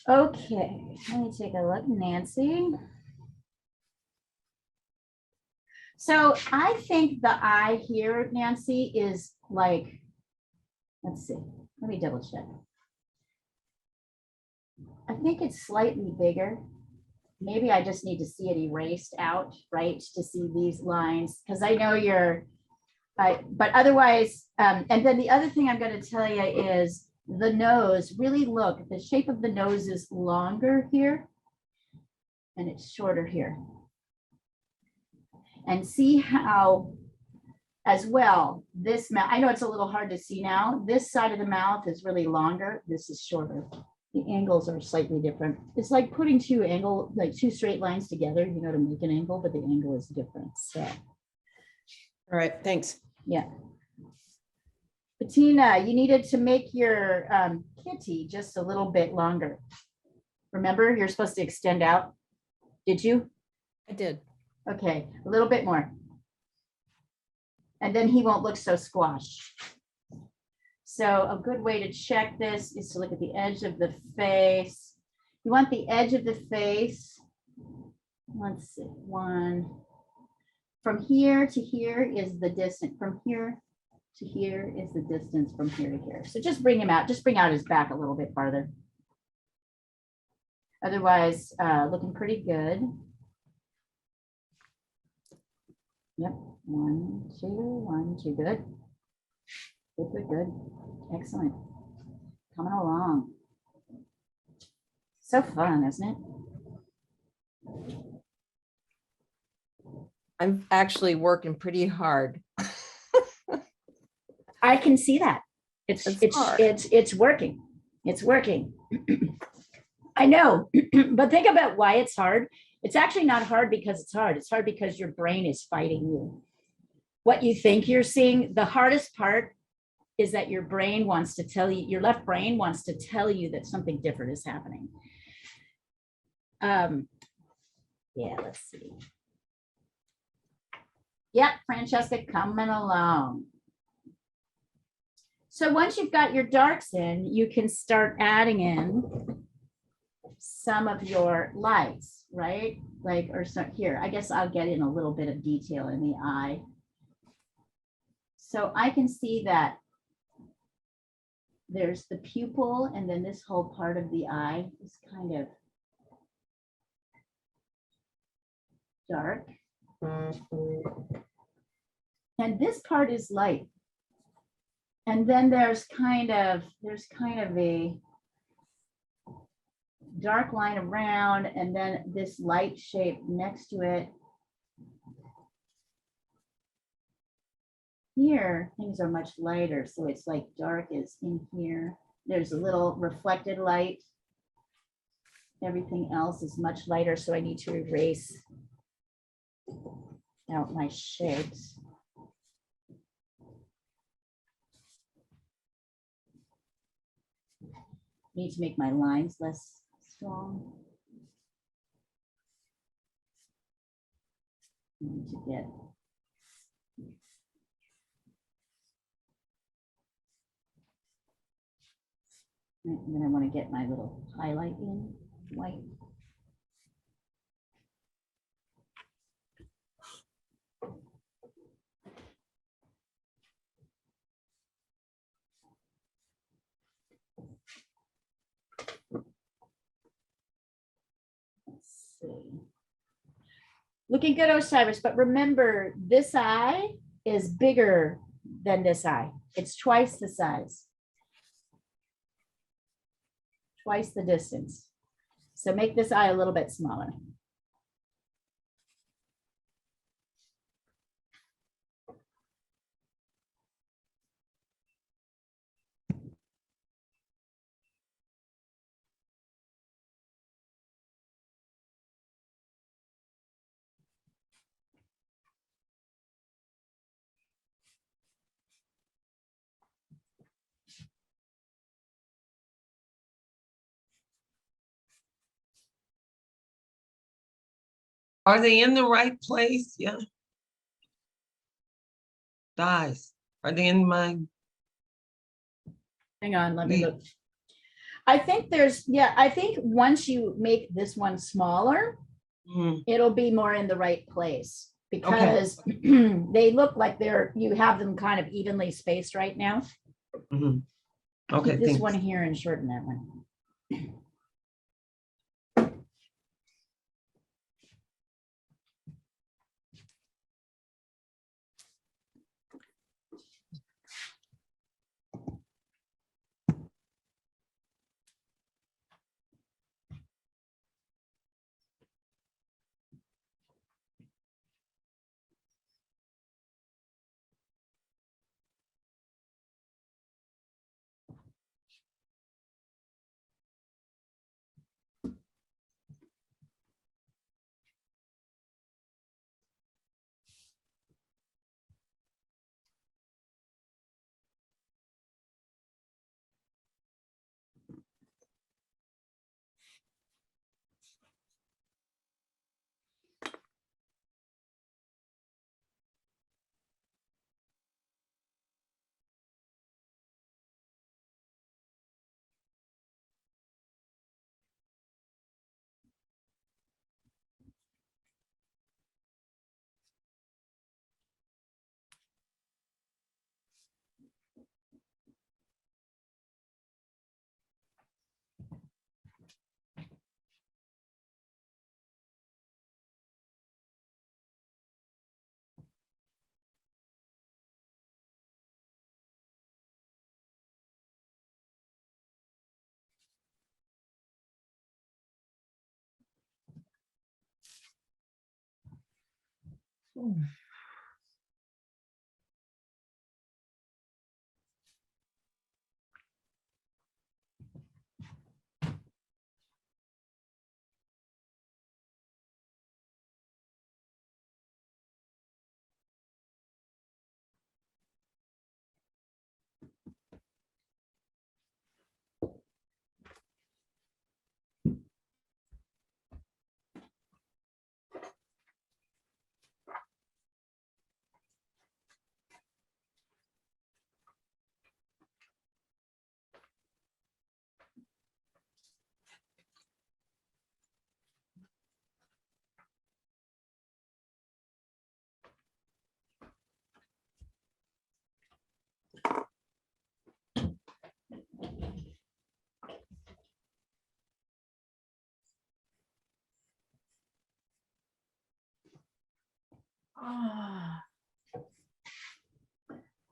Okay, let me take a look, Nancy. So I think the eye here, Nancy, is like, let's see, let me double check. I think it's slightly bigger. Maybe I just need to see it erased out, right, to see these lines, because I know you're, but otherwise, and then the other thing I'm going to tell you is the nose, really look, the shape of the nose is longer here and it's shorter here. And see how, as well, this mouth, I know it's a little hard to see now, this side of the mouth is really longer, this is shorter. The angles are slightly different. It's like putting two straight lines together, you know, to make an angle, but the angle is different, so. All right, thanks. Yeah. Bettina, you needed to make your kitty just a little bit longer. Remember, you're supposed to extend out. Did you? I did. Okay, a little bit more. And then he won't look so squashed. So a good way to check this is to look at the edge of the face. You want the edge of the face. Let's see, one. From here to here is the distance. From here to here is the distance from here to here. So just bring him out, just bring out his back a little bit farther. Otherwise, looking pretty good. Yep, 1, 2, 1, 2, good. Good, good, good. Excellent. Coming along. So fun, isn't it? I'm actually working pretty hard. I can see that. It's hard. It's working. It's working. I know, but think about why it's hard. It's actually not hard because it's hard. It's hard because your brain is fighting you. What you think you're seeing, the hardest part is that your brain wants to tell you, your left brain wants to tell you that something different is happening. Yeah, let's see. Yep, Francesca, coming along. So once you've got your darks in, you can start adding in some of your lights, right? Like, or so here, I guess I'll get in a little bit of detail in the eye. So I can see that there's the pupil, and then this whole part of the eye is kind of dark. And this part is light. And then there's kind of a dark line around, and then this light shape next to it. Here, things are much lighter, so it's like dark is in here. There's a little reflected light. Everything else is much lighter, so I need to erase out my shapes. Need to make my lines less strong. Need to get and then I want to get my little highlight in white. Let's see. Looking good, Osiris, but remember this eye is bigger than this eye. It's twice the size. Twice the distance. So make this eye a little bit smaller. Are they in the right place? Yeah. Thighs. Are they in my? Hang on, let me Me. look. I think there's, yeah, I think once you make this one smaller, Mhm. it'll be more in the right place because they look like you have them kind of evenly spaced right now. Mhm. Okay, Keep this thanks. one here and shorten that one.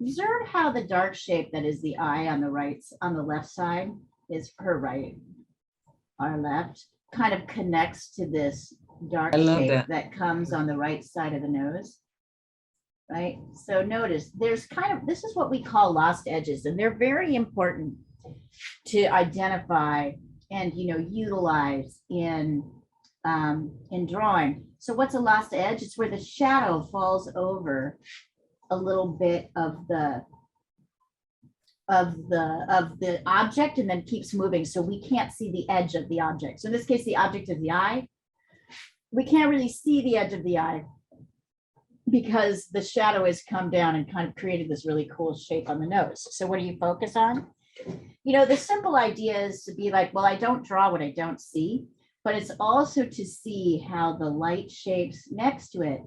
Observe how the dark shape that is the eye on the right, on the left side is her right, our left, kind of connects to this dark I love shape that. that comes on the right side of the nose. Right? So notice there's kind of, this is what we call lost edges, and they're very important to identify and, you know, utilize in drawing. So what's a lost edge? It's where the shadow falls over a little bit of the object and then keeps moving, so we can't see the edge of the object. So in this case, the object is the eye. We can't really see the edge of the eye because the shadow has come down and kind of created this really cool shape on the nose. So what do you focus on? You know, the simple idea is to be like, well, I don't draw what I don't see, but it's also to see how the light shapes next to it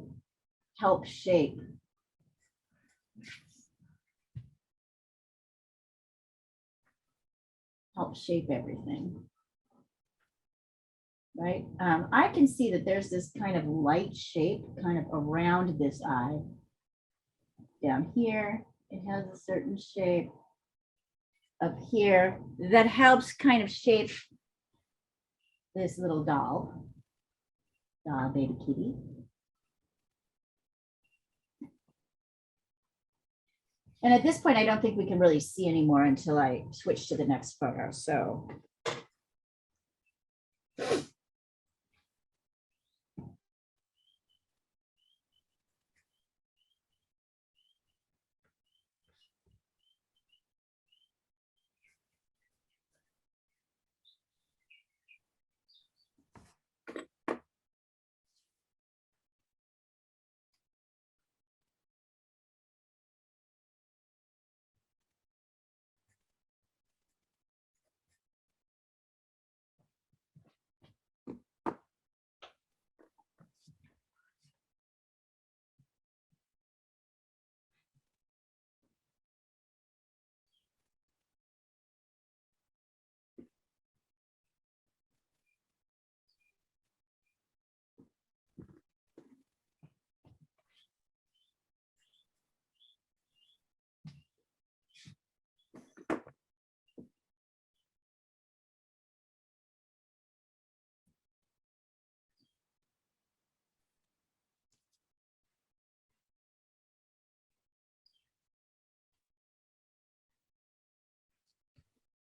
help shape. Help shape everything. Right? I can see that there's this kind of light shape kind of around this eye. Down here, it has a certain shape. Up here, that helps kind of shape this little doll, baby kitty. And at this point, I don't think we can really see anymore until I switch to the next photo. So.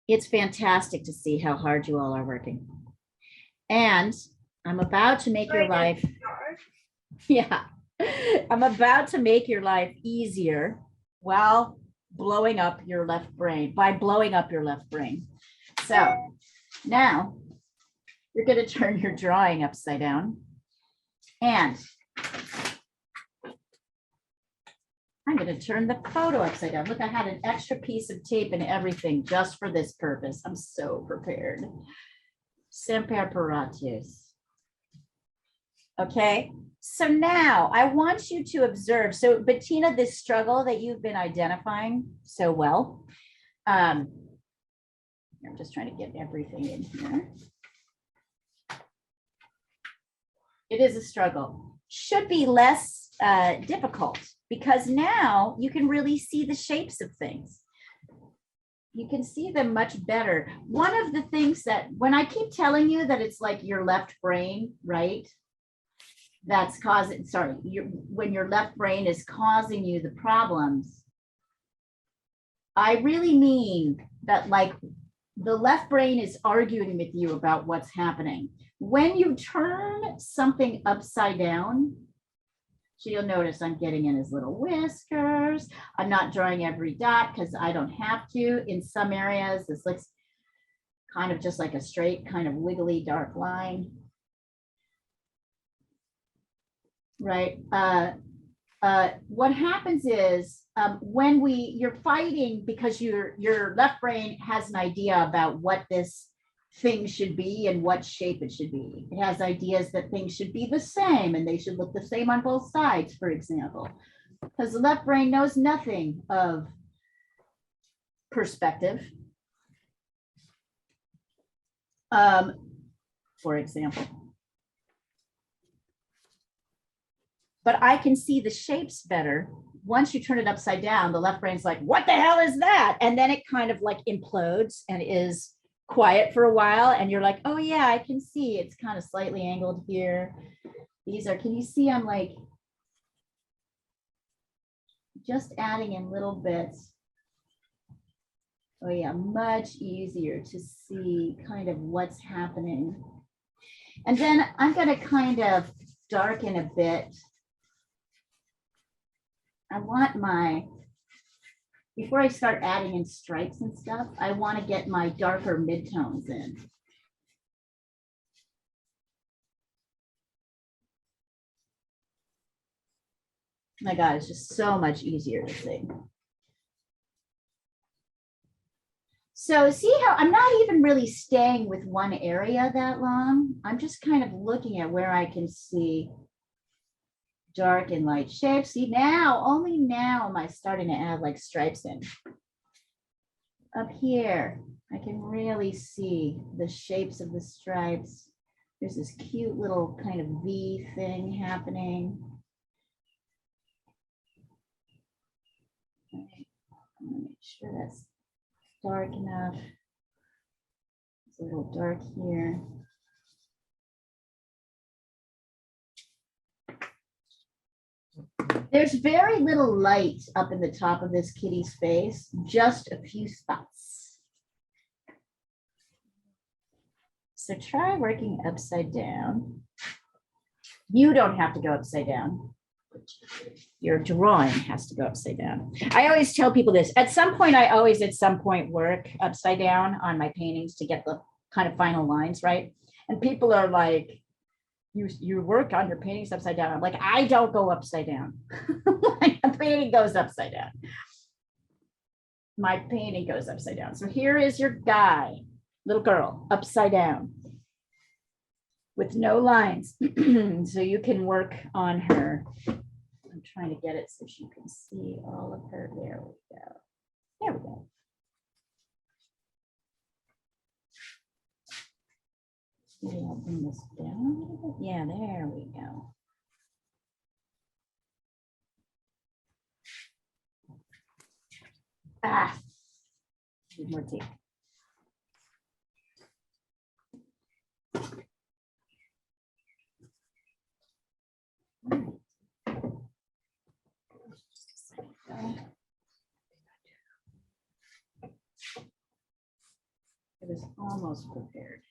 It's fantastic to see how hard you all are working. And I'm about to make your life, yeah, I'm about to make your life easier while blowing up your left brain, by blowing up your left brain. So now you're going to turn your drawing upside down, and I'm going to turn the photo upside down. Look, I had an extra piece of tape and everything just for this purpose. I'm so prepared. Semper paratus. Okay, so now I want you to observe. So Bettina, this struggle that you've been identifying so well. I'm just trying to get everything in here. It is a struggle. Should be less difficult, because now you can really see the shapes of things. You can see them much better. One of the things that, when I keep telling you that it's like your left brain, right? That's causing, sorry, when your left brain is causing you the problems, I really mean that, like, the left brain is arguing with you about what's happening. When you turn something upside down, so you'll notice I'm getting in his little whiskers. I'm not drawing every dot because I don't have to. In some areas, this looks kind of just like a straight, kind of wiggly dark line. Right. What happens is when you're fighting because your left brain has an idea about what this thing should be and what shape it should be. It has ideas that things should be the same and they should look the same on both sides, for example, because the left brain knows nothing of perspective. For example. but I can see the shapes better. Once you turn it upside down, the left brain's like, what the hell is that? And then it kind of like implodes and is quiet for a while. And you're like, oh yeah, I can see it's kind of slightly angled here. These are, can you see I'm like just adding in little bits. Oh yeah, much easier to see kind of what's happening. And then I'm gonna kind of darken a bit. I want my, before I start adding in stripes and stuff, I want to get my darker midtones in. My God, it's just so much easier to see. So see how I'm not even really staying with one area that long. I'm just kind of looking at where I can see dark and light shapes. See now, only now am I starting to add like stripes in. Up here, I can really see the shapes of the stripes. There's this cute little kind of V thing happening. Okay, I'm gonna make sure that's dark enough. It's a little dark here. There's very little light up in the top of this kitty's face, just a few spots. So try working upside down. You don't have to go upside down. Your drawing has to go upside down. I always tell people this. At some point, I always at some point work upside down on my paintings to get the kind of final lines right. And people are like, you work on your paintings upside down. I'm like, I don't go upside down. My painting goes upside down. My painting goes upside down. So here is your guy, little girl, upside down with no lines. So you can work on her. I'm trying to get it so you can see all of her. There we go. There we go. Maybe I'll bring this down a little bit. Yeah, there we go. Ah, need more tape. It was almost prepared.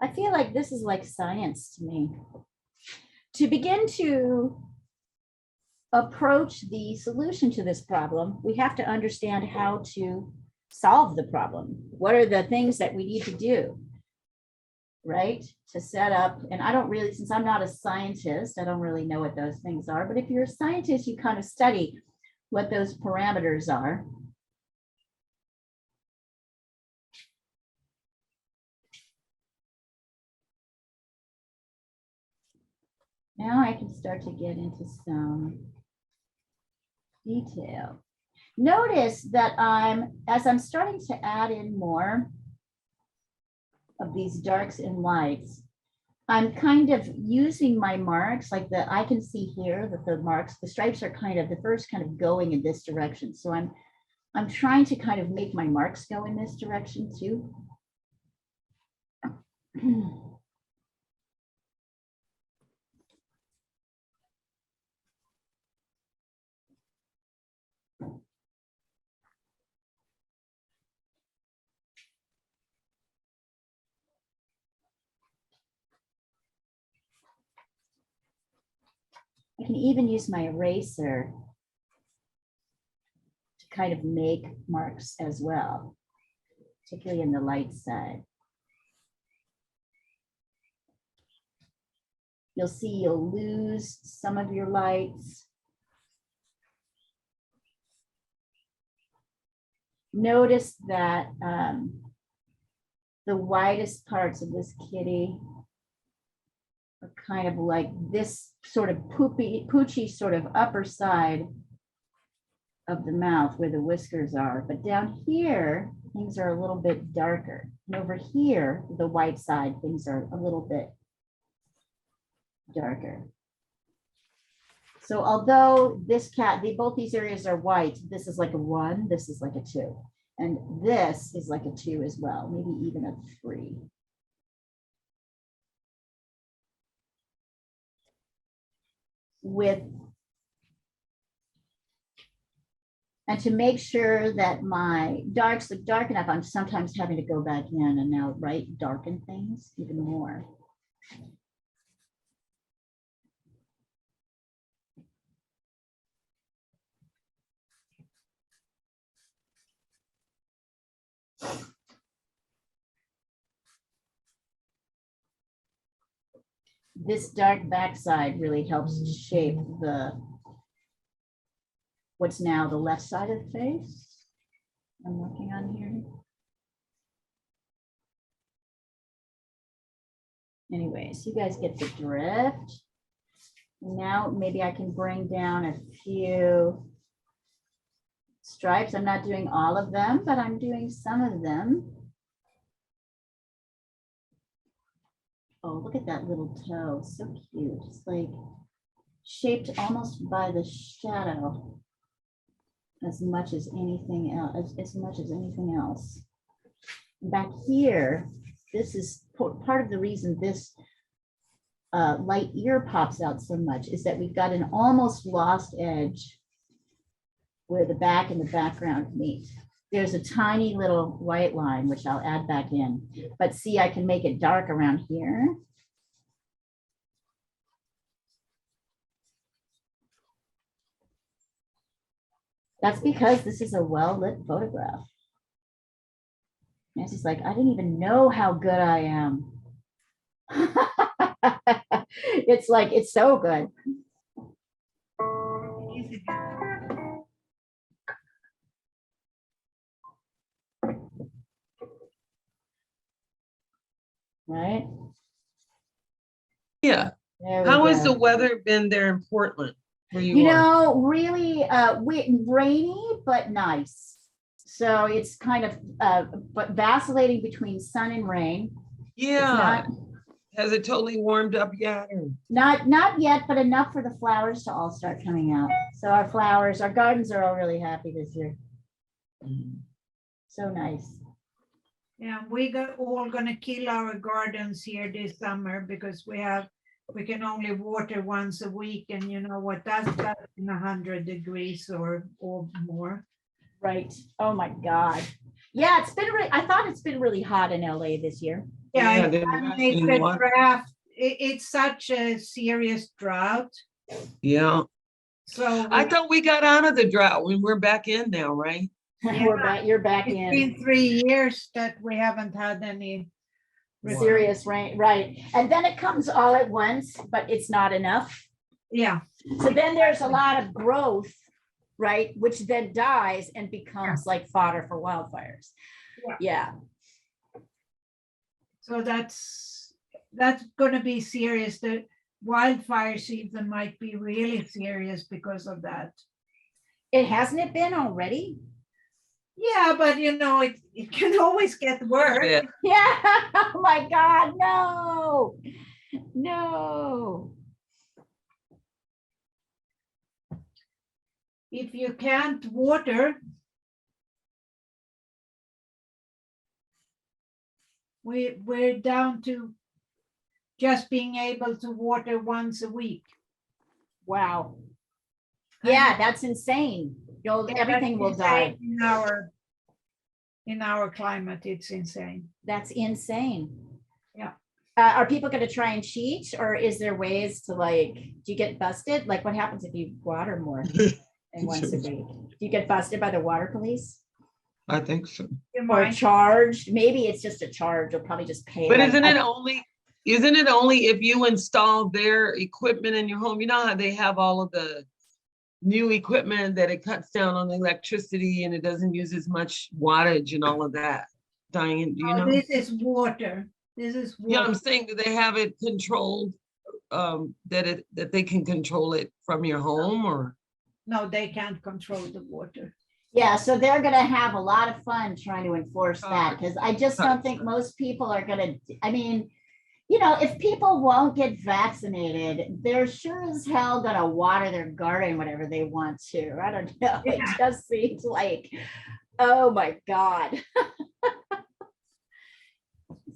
I feel like this is like science to me. To begin to approach the solution to this problem, we have to understand how to solve the problem. What are the things that we need to do, right? To set up, and I don't really, since I'm not a scientist, I don't really know what those things are, but if you're a scientist, you kind of study what those parameters are. Now I can start to get into some detail. Notice that as I'm starting to add in more of these darks and lights, I'm kind of using my marks, like I can see here that the marks, the stripes are kind of the first kind of going in this direction. So I'm trying to kind of make my marks go in this direction too. I can even use my eraser to kind of make marks as well, particularly in the light side. You'll see you'll lose some of your lights. Notice that the widest parts of this kitty are kind of like this sort of poochy sort of upper side of the mouth where the whiskers are. But down here, things are a little bit darker. And over here, the white side, things are a little bit darker. So although this cat, both these areas are white, this is like a 1, this is like a 2. And this is like a 2 as well, maybe even a 3. And to make sure that my darks look dark enough, I'm sometimes having to go back in and now darken things even more. This dark backside really helps shape what's now the left side of the face I'm working on here. Anyways, you guys get the drift. Now maybe I can bring down a few stripes. I'm not doing all of them, but I'm doing some of them. Oh, look at that little toe, so cute. It's like shaped almost by the shadow as much as anything else, as much as anything else. Back here, this is part of the reason this light ear pops out so much is that we've got an almost lost edge where the back and the background meet. There's a tiny little white line, which I'll add back in, but see, I can make it dark around here. That's because this is a well-lit photograph. Nancy's like, I didn't even know how good I am. It's like, it's so good. Right? Yeah. There we How has go. the weather been there in Portland? Where you You are? know, really rainy, but nice. So it's kind of but vacillating between sun and rain. It's Yeah. Has it totally warmed up yet? Or? not yet, but enough for the flowers to all start coming out. So our gardens are all really happy this year. So nice. Yeah, we all gonna kill our gardens here this summer because we can only water once a week, and you know what that's in 100 degrees or more. Right. Oh my God. Yeah, it's been I thought it's been really hot in LA this year. Yeah, they're it's rationing a water. drought. It's such a serious drought. Yeah. So I thought we got out of the drought when we're back in now, right? Yeah. You're back it's in. been 3 years that we haven't had any Serious rain, right? And then it comes all at once, but it's not enough. Yeah. So then there's a lot of growth, right? Which then dies and becomes like fodder for wildfires. Yeah. So that's going to be serious. The wildfire season might be really serious because of that. Hasn't it been already? Yeah, but you know, it can always get worse. Yeah. Oh my God, no. No. If you can't water, we're down to just being able to water once a week. Wow. Yeah, that's insane. Everything will die. In our climate, it's insane. That's insane. Yeah. Are people going to try and cheat, or is there ways to do you get busted? Like what happens if you water more than once a week? Do you get busted by the water police? I think so. Or charged? Maybe it's just a charge. You'll probably just pay. But isn't it only if you install their equipment in your home? You know how they have all of the new equipment that it cuts down on the electricity and it doesn't use as much wattage and all of that. Diane, do you know? This is water. This is water. Yeah, I'm saying that they have it controlled that they can control it from your home or? No, they can't control the water. Yeah, so they're gonna have a lot of fun trying to enforce that, because I just don't think Gotcha. most people are gonna, I mean, you know, if people won't get vaccinated, they're sure as hell gonna water their garden whenever they want to. I don't know. It Yeah. just seems like, oh my God.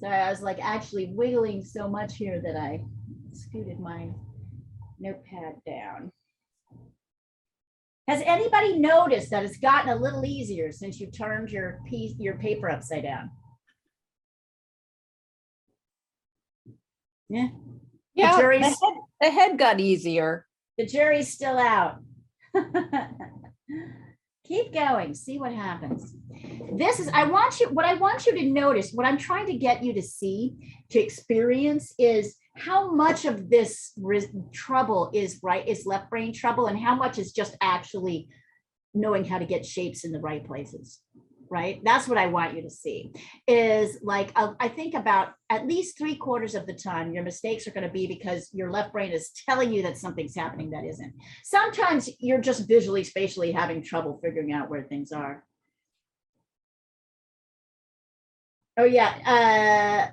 So I was like actually wiggling so much here that I scooted my notepad down. Has anybody noticed that it's gotten a little easier since you turned your paper upside down? Yeah. Yeah, jury's- the head got easier. The jury's still out. Keep going, see what happens. This is, what I want you to notice, what I'm trying to get you to see, to experience is how much of this trouble is left brain trouble and how much is just actually knowing how to get shapes in the right places, right? That's what I want you to see is like, I think about at least 3/4 of the time, your mistakes are going to be because your left brain is telling you that something's happening that isn't. Sometimes you're just visually, spatially having trouble figuring out where things are. Oh yeah,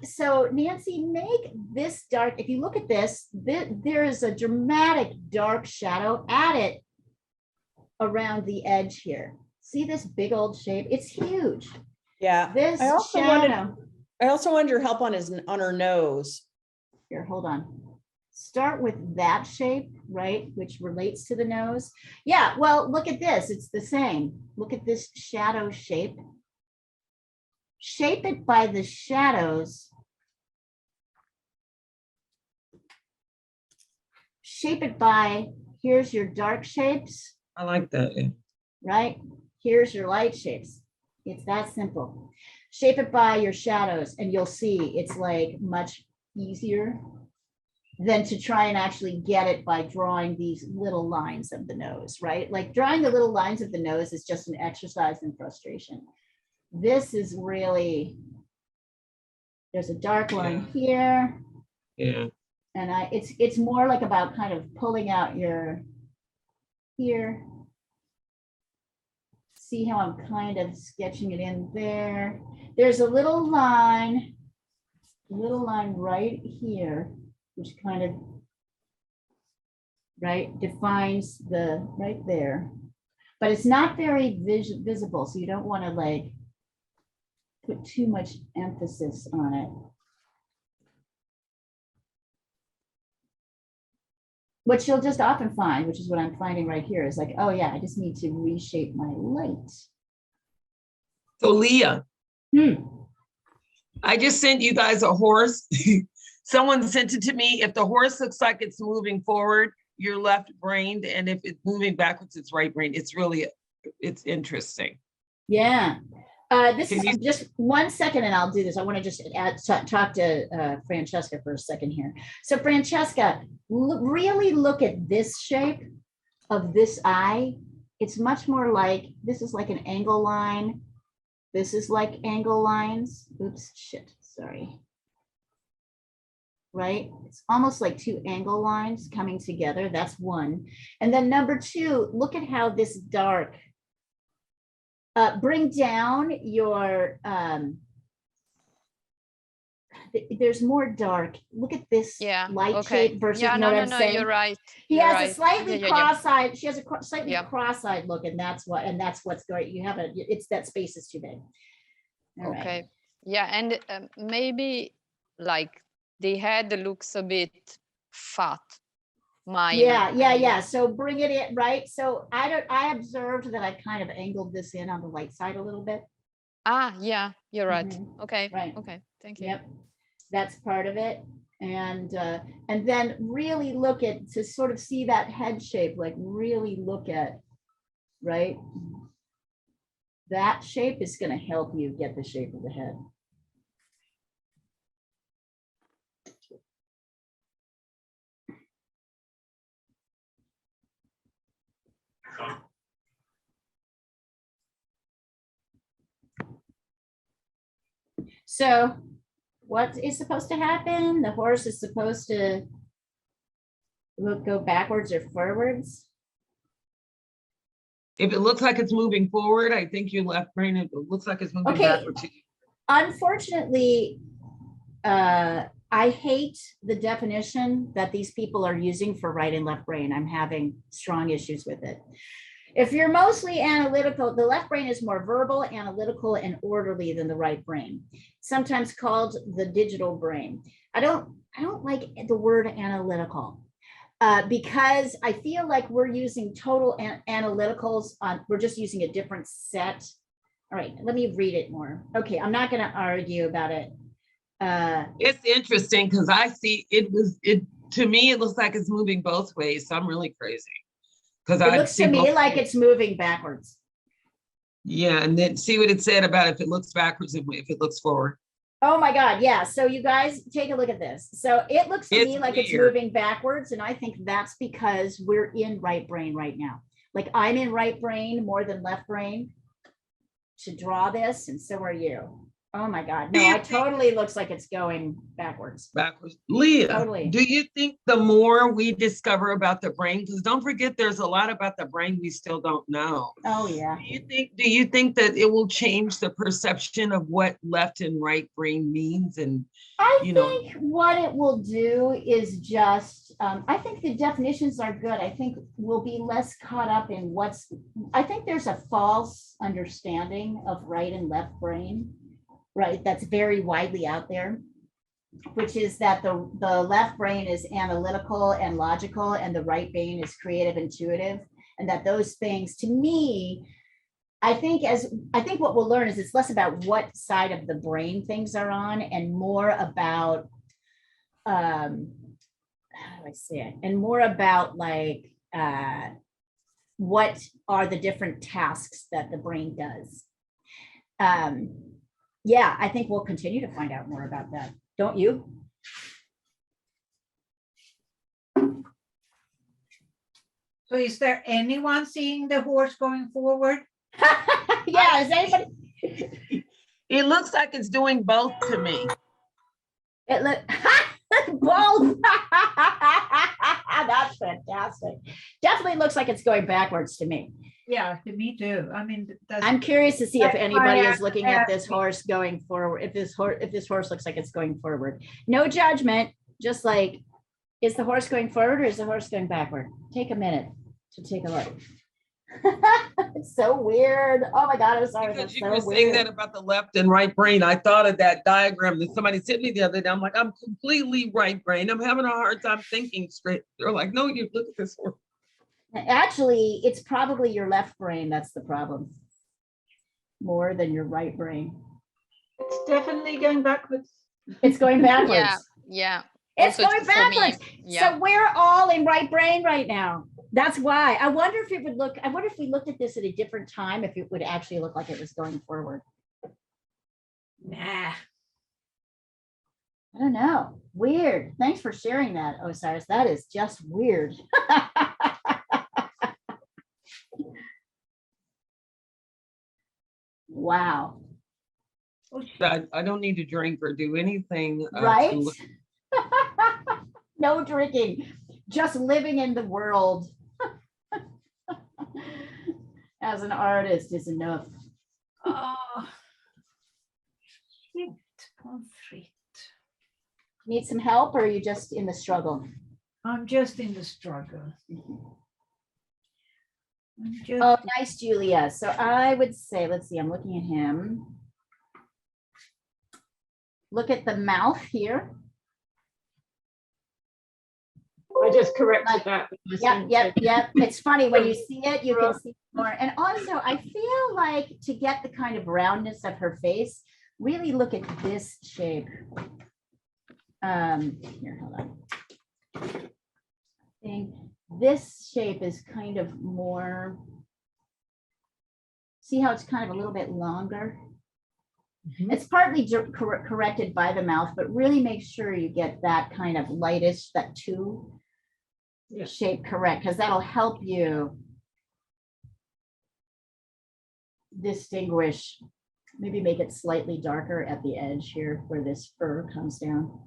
so Nancy, make this dark. If you look at this, there is a dramatic dark shadow. Add it around the edge here. See this big old shape? It's huge. Yeah. This I also shadow. wanted your help on her nose. Here, hold on. Start with that shape, right? Which relates to the nose. Yeah, well, look at this. It's the same. Look at this shadow shape. Shape it by the shadows. Shape it by, here's your dark shapes, I like that. Yeah. right? Here's your light shapes. It's that simple. Shape it by your shadows and you'll see it's like much easier than to try and actually get it by drawing these little lines of the nose, right? Like drawing the little lines of the nose is just an exercise in frustration. This is really, there's a dark line here. Yeah. And it's more like about kind of pulling out your here. See how I'm kind of sketching it in there. There's a little line right here, which kind of, right, defines the, right there. But it's not very visible, so you don't want to like put too much emphasis on it. What you'll just often find, which is what I'm finding right here, is like, oh yeah, I just need to reshape my light. So Leah, I just sent you guys a horse. Someone sent it to me. If the horse looks like it's moving forward, you're left-brained, and if it's moving backwards, it's right-brained. It's interesting. Yeah. This is just 1 second and I'll do this. I want to just talk to Francesca for a second here. So Francesca, really look at this shape of this eye. It's much more like, this is like an angle line. This is like angle lines. Oops, shit, sorry. Right? It's almost like two angle lines coming together. That's one. And then number two, look at how this dark, bring down your, there's more dark. Look at this light shape versus, yeah, you know what I'm no, saying? you're right. He You're has right. a slightly Yeah. cross-eyed, she has a slightly Yeah. cross-eyed look, and that's what's going, you have it's that space is too big. All right. Okay. Yeah, and maybe like the head looks a bit fat. Yeah. So bring it in, right? So I observed that I kind of angled this in on the light side a little bit. Yeah, you're right. Mhm. Okay. Right. Okay. Thank you. Yep, that's part of it. And then really look at, to sort of see that head shape, like really look at, right? That shape is going to help you get the shape of the head. So what is supposed to happen? The horse is supposed to go backwards or forwards? If it looks like it's moving forward, I think your left brain, if it looks like it's moving Okay. backwards. Unfortunately, I hate the definition that these people are using for right and left brain. I'm having strong issues with it. If you're mostly analytical, the left brain is more verbal, analytical, and orderly than the right brain, sometimes called the digital brain. I don't like the word analytical because I feel like we're using total analyticals on, we're just using a different set. All right, let me read it more. Okay, I'm not going to argue about it. It's interesting because I see it to me, it looks like it's moving both ways. So I'm really crazy. Because it looks to me like it's moving backwards. Yeah, and then see what it said about if it looks backwards and if it looks forward. Oh my God, yeah. So you guys take a look at this. So it looks to me like it's moving backwards. And I think that's because we're in right brain right now. Like I'm in right brain more than left brain to draw this, and so are you. Oh my God, no, it totally looks like it's going backwards. Backwards. Leah, Totally. Do you think the more we discover about the brain, because don't forget there's a lot about the brain we still don't know. Oh yeah. Do you think that it will change the perception of what left and right brain means? And I think what it will do is just, I think the definitions are good. I think we'll be less caught up in I think there's a false understanding of right and left brain, right? That's very widely out there, which is that the left brain is analytical and logical and the right brain is creative, intuitive. And that those things, to me, I think what we'll learn is it's less about what side of the brain things are on and more about, how do I say it? And more about like, what are the different tasks that the brain does? Yeah, I think we'll continue to find out more about that. Don't you? So is there anyone seeing the horse going forward? Yeah, is anybody? it looks like it's doing both to me. It look both. That's fantastic. Definitely looks like it's going backwards to me. Yeah, to me too. I mean, I'm curious to see if That's anybody why is looking at this horse going forward. If this horse looks like it's going forward. No judgment, just like, is the horse going forward or is the horse going backward? Take a minute to take a look. It's so weird. Oh my God, I'm sorry. Because That's you so were saying weird. that about the left and right brain. I thought of that diagram that somebody sent me the other day. I'm like, I'm completely right brain. I'm having a hard time thinking straight. They're like, no, you look at this horse. Actually, it's probably your left brain that's the problem more than your right brain. It's definitely going backwards. It's going backwards. Yeah, yeah. It's Also, going for me, backwards. yeah. So we're all in right brain right now. That's why. I wonder if it would look, I wonder if we looked at this at a different time, if it would actually look like it was going forward. nah. I don't know. Weird. Thanks for sharing that, Osiris. That is just weird. Wow. I don't need to drink or do anything. Right? No drinking, just living in the world as an artist is enough. Oh, shit, pommes frites. Need some help or are you just in the struggle? I'm just in the struggle. I'm just, Oh, nice, Julia. So I would say, let's see, I'm looking at him. Look at the mouth here. I just corrected that. Yep. It's funny when you see it, you can see more. And also, I feel like to get the kind of roundness of her face, really look at this shape. Here, hold on. I think this shape is kind of more. See how it's kind of a little bit longer? It's partly corrected by the mouth, but really make sure you get that kind of lightish, that two shape correct, because that'll help you distinguish Maybe make it slightly darker at the edge here where this fur comes down.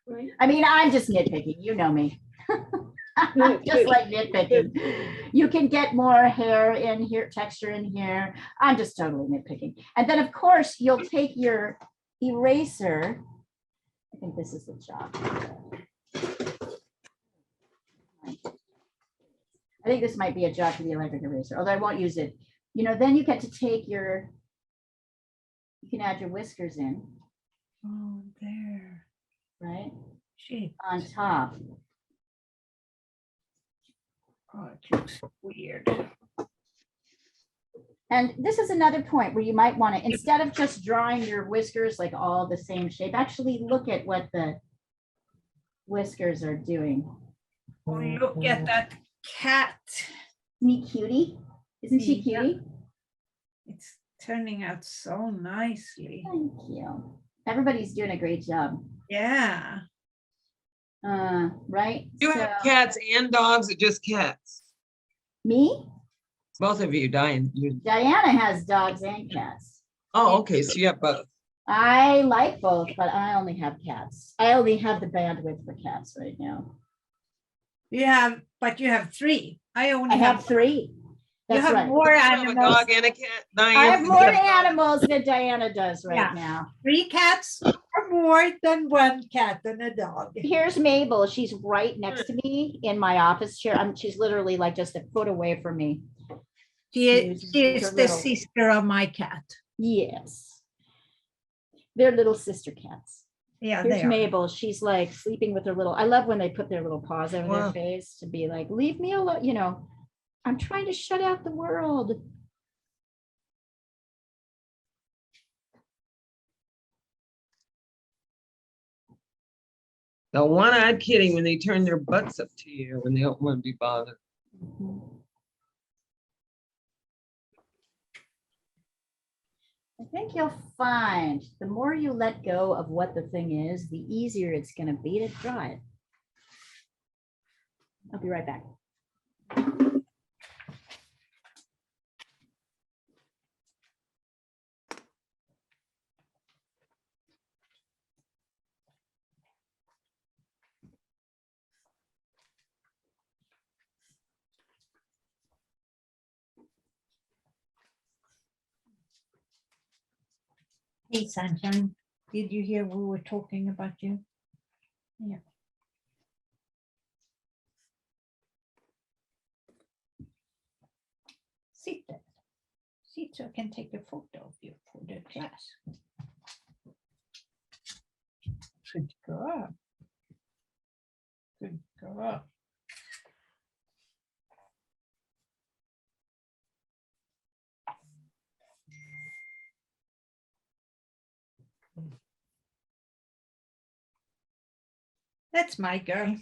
Right. I mean, I'm just nitpicking, you know me. Just like nitpicking. You can get more hair in here, texture in here. I'm just totally nitpicking. And then of course you'll take your eraser. I think this is the job. I think this might be a job for the electric eraser, although I won't use it. You know, then you get to take your, you can add your whiskers in, Oh, there. right? Shit. On top. Oh, it looks weird. And this is another point where you might want to, instead of just drawing your whiskers like all the same shape, actually look at what the whiskers are doing. Oh, look at that cat. Isn't he cutie? Isn't she Yeah. cutie? It's turning out so nicely. Thank you. Everybody's doing a great job. Yeah. Right? You have cats and dogs or just cats? Me? Both of you, Diane. Diana has dogs and cats. Oh, okay, so you have both. I like both, but I only have cats. I only have the bandwidth for cats right now. But you have 3. I only I have 3. You That's have right. more You have a animals. dog and a cat, Diane? I have You more got a dog? animals than Diana does right Yeah. now. 3 cats or more than 1 cat and a dog. Here's Mabel. She's right next to me in my office chair. She's literally like just a foot away from me. She She's is the little. sister of my cat. Yes. They're little sister cats. Yeah, Here's they are. Mabel. She's like sleeping with her little, I love when they put their little paws over Wow. their face to be like, leave me alone. You know, I'm trying to shut out the world. The one-eyed kitty when they turn their butts up to you when they don't want to be bothered. I think you'll find the more you let go of what the thing is, the easier it's going to be to draw it. I'll be right back. Hey, Sunshine, did you hear we were talking about you? Yeah. Sit there. Sit so I can take a photo of you for the class. Good girl. Good girl. That's my girl.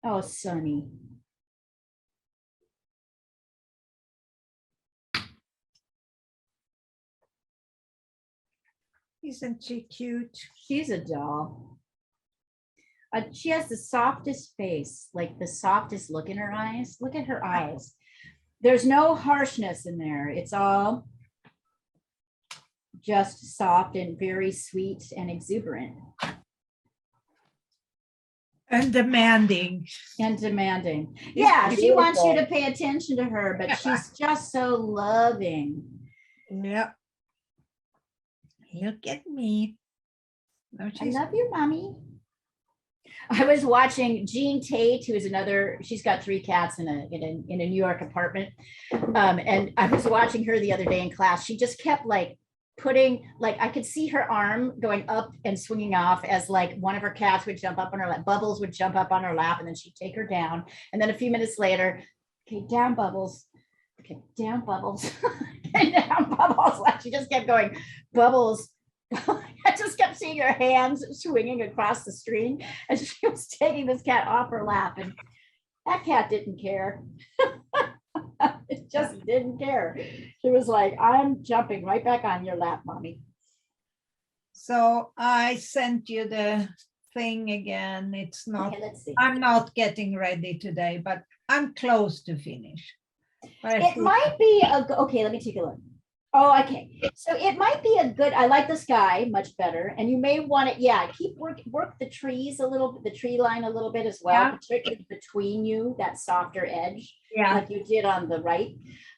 Oh, Sonny. Isn't she cute? She's a doll. She has the softest face, like the softest look in her eyes. Look at her eyes. There's no harshness in there. It's all just soft and very sweet and exuberant And demanding. and demanding. Yeah, she wants you to beautiful. pay attention to her, but she's just so loving. Yeah. Look at me. No, I she's love you, mommy. I was watching Jean Tate, who is another, she's got 3 cats in a New York apartment. And I was watching her the other day in class. She just kept like putting, like, I could see her arm going up and swinging off as like one of her cats would jump up on her lap. Bubbles would jump up on her lap and then she'd take her down. And then a few minutes later, okay, down Bubbles. Okay, down Bubbles. Okay, down Bubbles. Like she just kept going, Bubbles. I just kept seeing her hands swinging across the screen as she was taking this cat off her lap. And that cat didn't care. It just didn't care. She was like, I'm jumping right back on your lap, mommy. So I sent you the thing again. It's not, Okay, let's see. I'm not getting ready today, but I'm close to finish. But I It think- might be okay, let me take a look. Oh, okay. So it might be a good, I like the sky much better. And you may want to, yeah, keep work the trees a little bit, the tree line a little bit as well, Yeah. particularly between you, that softer edge, Yeah, like you did on the right.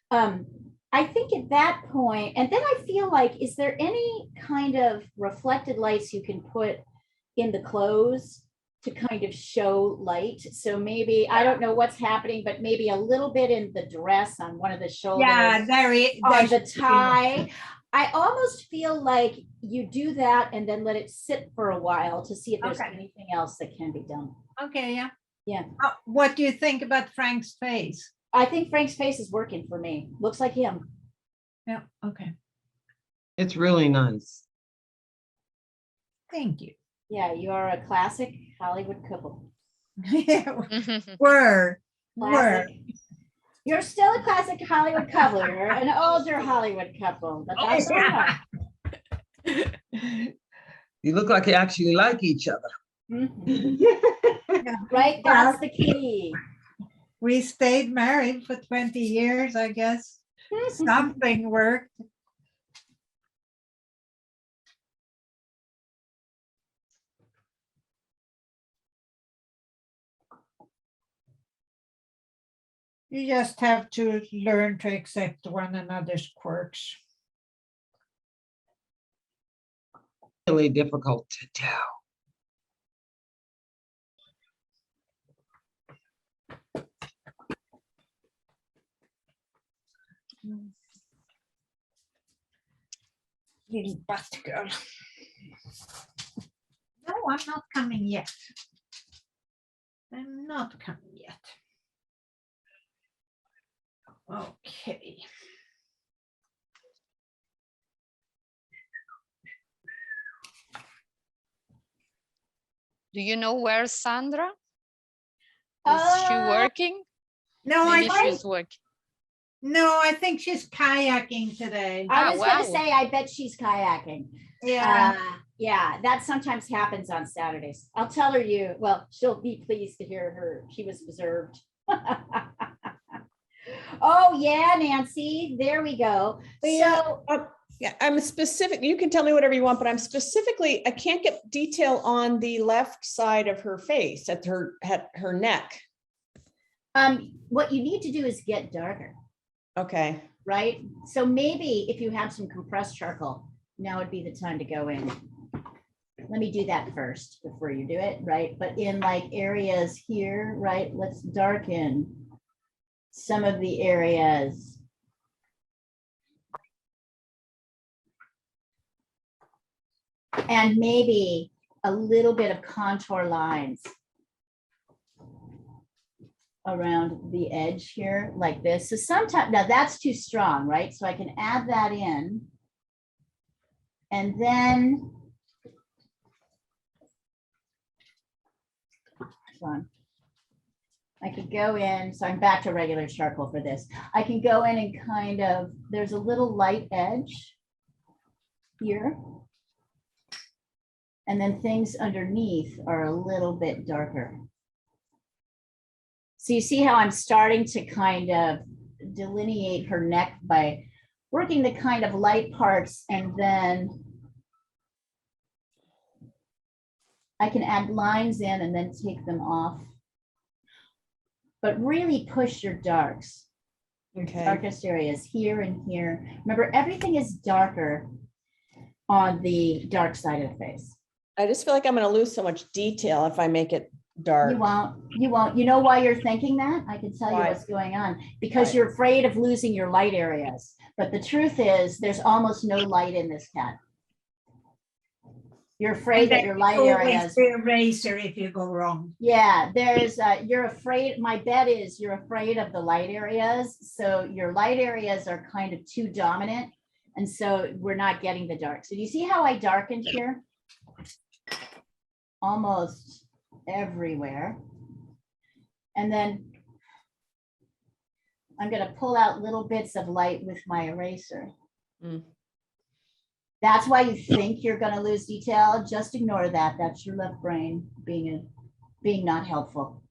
I think at that point, and then I feel like, is there any kind of reflected lights you can put in the clothes to kind of show light? So maybe, I don't know what's happening, but maybe a little bit in the dress on one of the shoulders. yeah, On the tie. I almost feel like you do that and then let it sit for a while to see if there's Okay. anything else that can be done. Okay, yeah. Yeah. What do you think about Frank's face? I think Frank's face is working for me. Looks like him. Yeah, okay. It's really nice. Thank you. Yeah, you are a classic Hollywood couple. Yeah, were. Classic. You're still a classic Hollywood couple. You're an older Hollywood couple, but that's all right. You look like you actually like each other. Mhm. Right? That's the key. We stayed married for 20 years, I guess. Something worked. You just have to learn to accept one another's quirks. Really difficult to do. Little butt girl. No, I'm not coming yet. I'm not coming yet. Okay. Do you know where's Sandra? Is she working? No, Maybe I she's working. no, I think she's kayaking today. I was gonna wow. say, I bet she's kayaking. Yeah. Yeah, that sometimes happens on Saturdays. I'll tell her well, she'll be pleased to hear she was observed. Oh, yeah, Nancy, there we go. Yeah. So, Yeah, I'm specific, you can tell me whatever you want, but I'm specifically, I can't get detail on the left side of her face at her neck. what you need to do is get darker, Okay, right? So maybe if you have some compressed charcoal, now would be the time to go in. Let me do that first before you do it, right? But in like areas here, right? Let's darken some of the areas. And maybe a little bit of contour lines around the edge here like this. So sometimes, now that's too strong, right? So I can add that in. And then, hold on. I could go in, so I'm back to regular charcoal for this. I can go in and kind of, there's a little light edge here. And then things underneath are a little bit darker. So you see how I'm starting to kind of delineate her neck by working the kind of light parts, and then I can add lines in and then take them off. But really push your darks, your Okay. darkest areas here and here. Remember, everything is darker on the dark side of the face. I just feel like I'm going to lose so much detail if I make it dark. You won't. You know why you're thinking that? I can tell you Why? what's going on. Because Why? you're afraid of losing your light areas. But the truth is, there's almost no light in this cat. You're afraid that your light areas. The eraser if you go wrong. Yeah, there's, you're afraid, my bet is you're afraid of the light areas. So your light areas are kind of too dominant. And so we're not getting the dark. So do you see how I darkened here? Almost everywhere. And then I'm going to pull out little bits of light with my eraser. Mm. That's why you think you're going to lose detail. Just ignore that. That's your left brain being not helpful.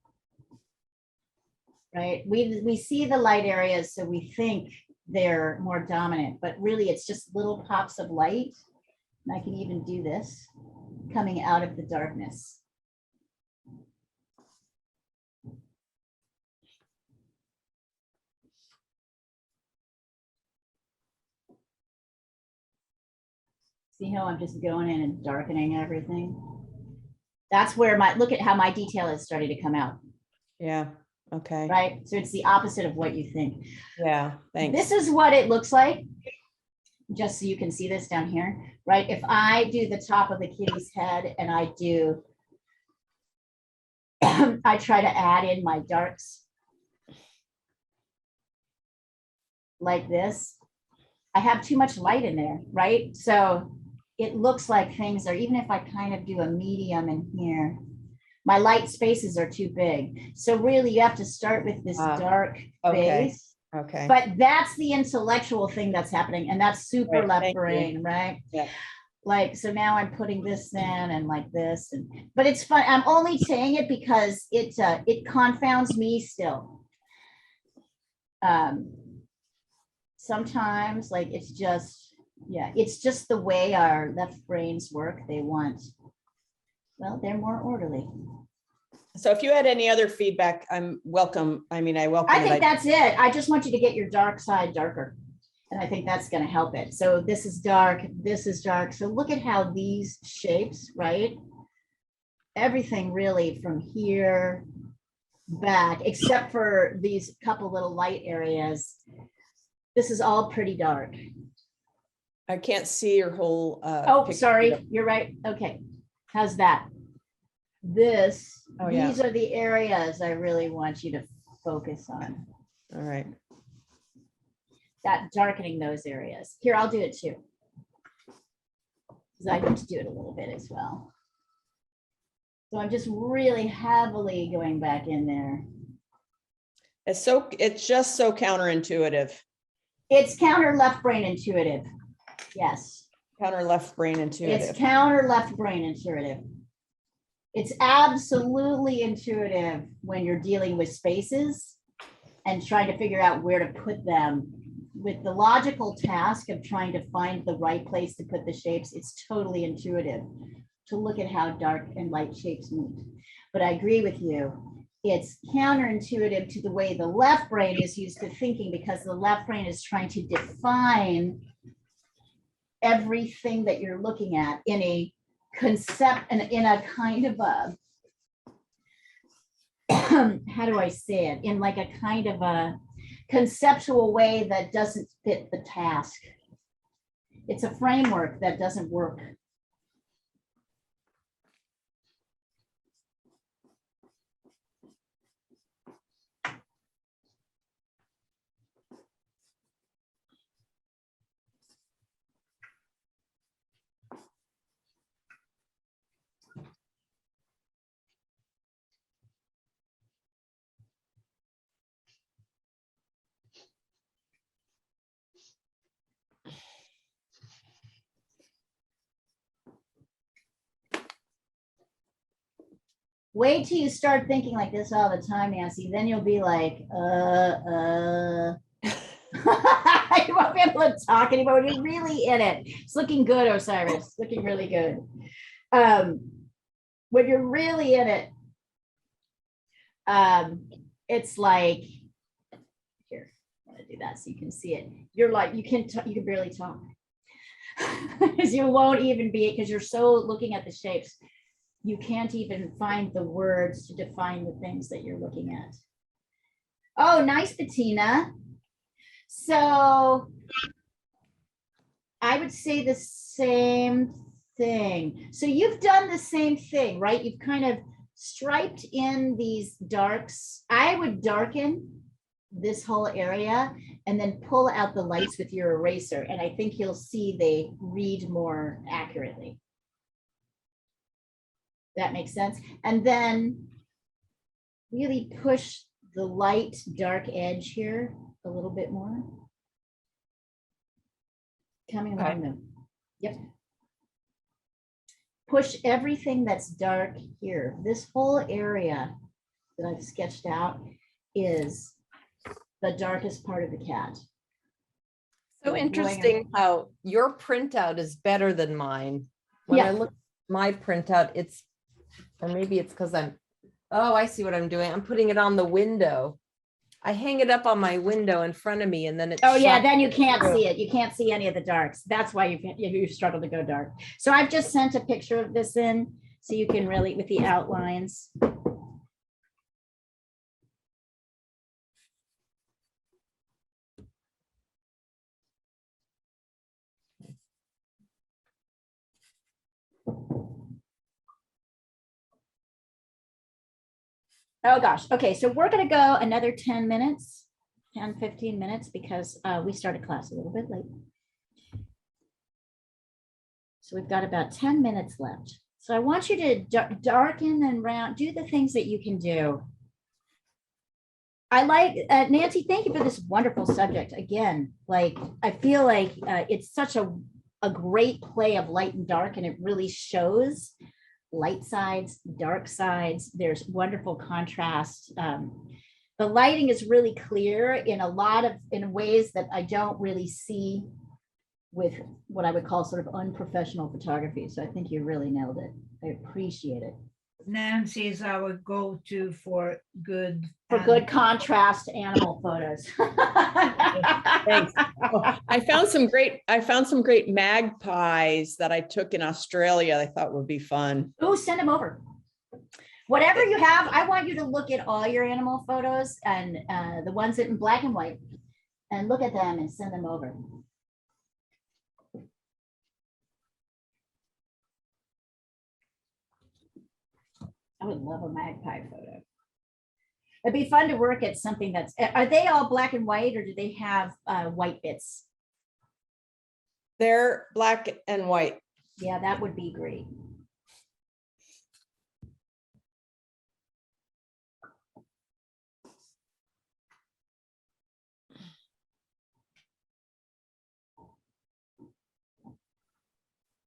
Right? We see the light areas, so we think they're more dominant, but really it's just little pops of light. And I can even do this coming out of the darkness. See how I'm just going in and darkening everything? That's where look at how my detail is starting to come out, Yeah. Okay. right? So it's the opposite of what you think. Yeah. Thanks. This is what it looks like, just so you can see this down here, right? If I do the top of the kitty's head and I do, I try to add in my darks like this, I have too much light in there, right? So it looks like things are, even if I kind of do a medium in here, my light spaces are too big. So really you have to start with this dark okay. base. Okay. But that's the intellectual thing that's happening. And that's super Right, left thank you. brain, right? Yeah. Like, so now I'm putting this in and like this, but it's fun. I'm only saying it because it confounds me still. Sometimes like it's just, yeah, it's just the way our left brains work. They want, well, they're more orderly. So if you had any other feedback, I'm welcome. I mean, I welcome I it. think that's it. I just want you to get your dark side darker. And I think that's going to help it. So this is dark, this is dark. So look at how these shapes, right? Everything really from here back, except for these couple little light areas. This is all pretty dark. I can't see your whole. Oh, picture. sorry, you're right. Okay, how's that? These are the areas I really want you to focus on. All right. That darkening those areas. Here, I'll do it too. Because I need to do it a little bit as well. So I'm just really heavily going back in there. It's just so counterintuitive. It's counter left brain intuitive. Yes. Counter left brain intuitive. It's counter left brain intuitive. It's absolutely intuitive when you're dealing with spaces and trying to figure out where to put them. With the logical task of trying to find the right place to put the shapes, it's totally intuitive to look at how dark and light shapes move. But I agree with you. It's counterintuitive to the way the left brain is used to thinking, because the left brain is trying to define everything that you're looking at in a concept and in a kind of a, how do I say it? In like a kind of a conceptual way that doesn't fit the task. It's a framework that doesn't work. Wait till you start thinking like this all the time, Nancy. Then you'll be like, You won't be able to talk anymore. You're really in it. It's looking good, Osiris. Looking really good. When you're really in it, it's like, here, I'm gonna do that so you can see it. You're like, you can barely talk. Because you won't even be, because you're so looking at the shapes, you can't even find the words to define the things that you're looking at. Oh, nice, Bettina. So I would say the same thing. So you've done the same thing, right? You've kind of striped in these darks. I would darken this whole area and then pull out the lights with your eraser. And I think you'll see they read more accurately. That makes sense. And then really push the light dark edge here a little bit more. Coming along them. Yep. Push everything that's dark here. This whole area that I've sketched out is the darkest part of the cat. So interesting how your printout is better than mine. When I look at my printout, it's, or maybe it's because oh, I see what I'm doing. I'm putting it on the window. I hang it up on my window in front of me and then it's. Oh yeah, then you can't see it. You can't see any of the darks. That's why you struggle to go dark. So I've just sent a picture of this in so you can really, with the outlines. Oh gosh. Okay, so we're going to go another 10 minutes, 10, 15 minutes because we started class a little bit late. So we've got about 10 minutes left. So I want you to darken and round, do the things that you can do. I like, Nancy, thank you for this wonderful subject. Again, like, I feel like it's such a great play of light and dark, and it really shows light sides, dark sides. There's wonderful contrast. The lighting is really clear in ways that I don't really see with what I would call sort of unprofessional photography. So I think you really nailed it. I appreciate it. Nancy is our go-to for good contrast animal photos. Thanks. Oh, I found some great magpies that I took in Australia. I thought would be fun. Oh, send them over. Whatever you have, I want you to look at all your animal photos and the ones that in black and white, and look at them and send them over. I would love a magpie photo. It'd be fun to work at something that's, are they all black and white or do they have white bits? They're black and white. Yeah, that would be great.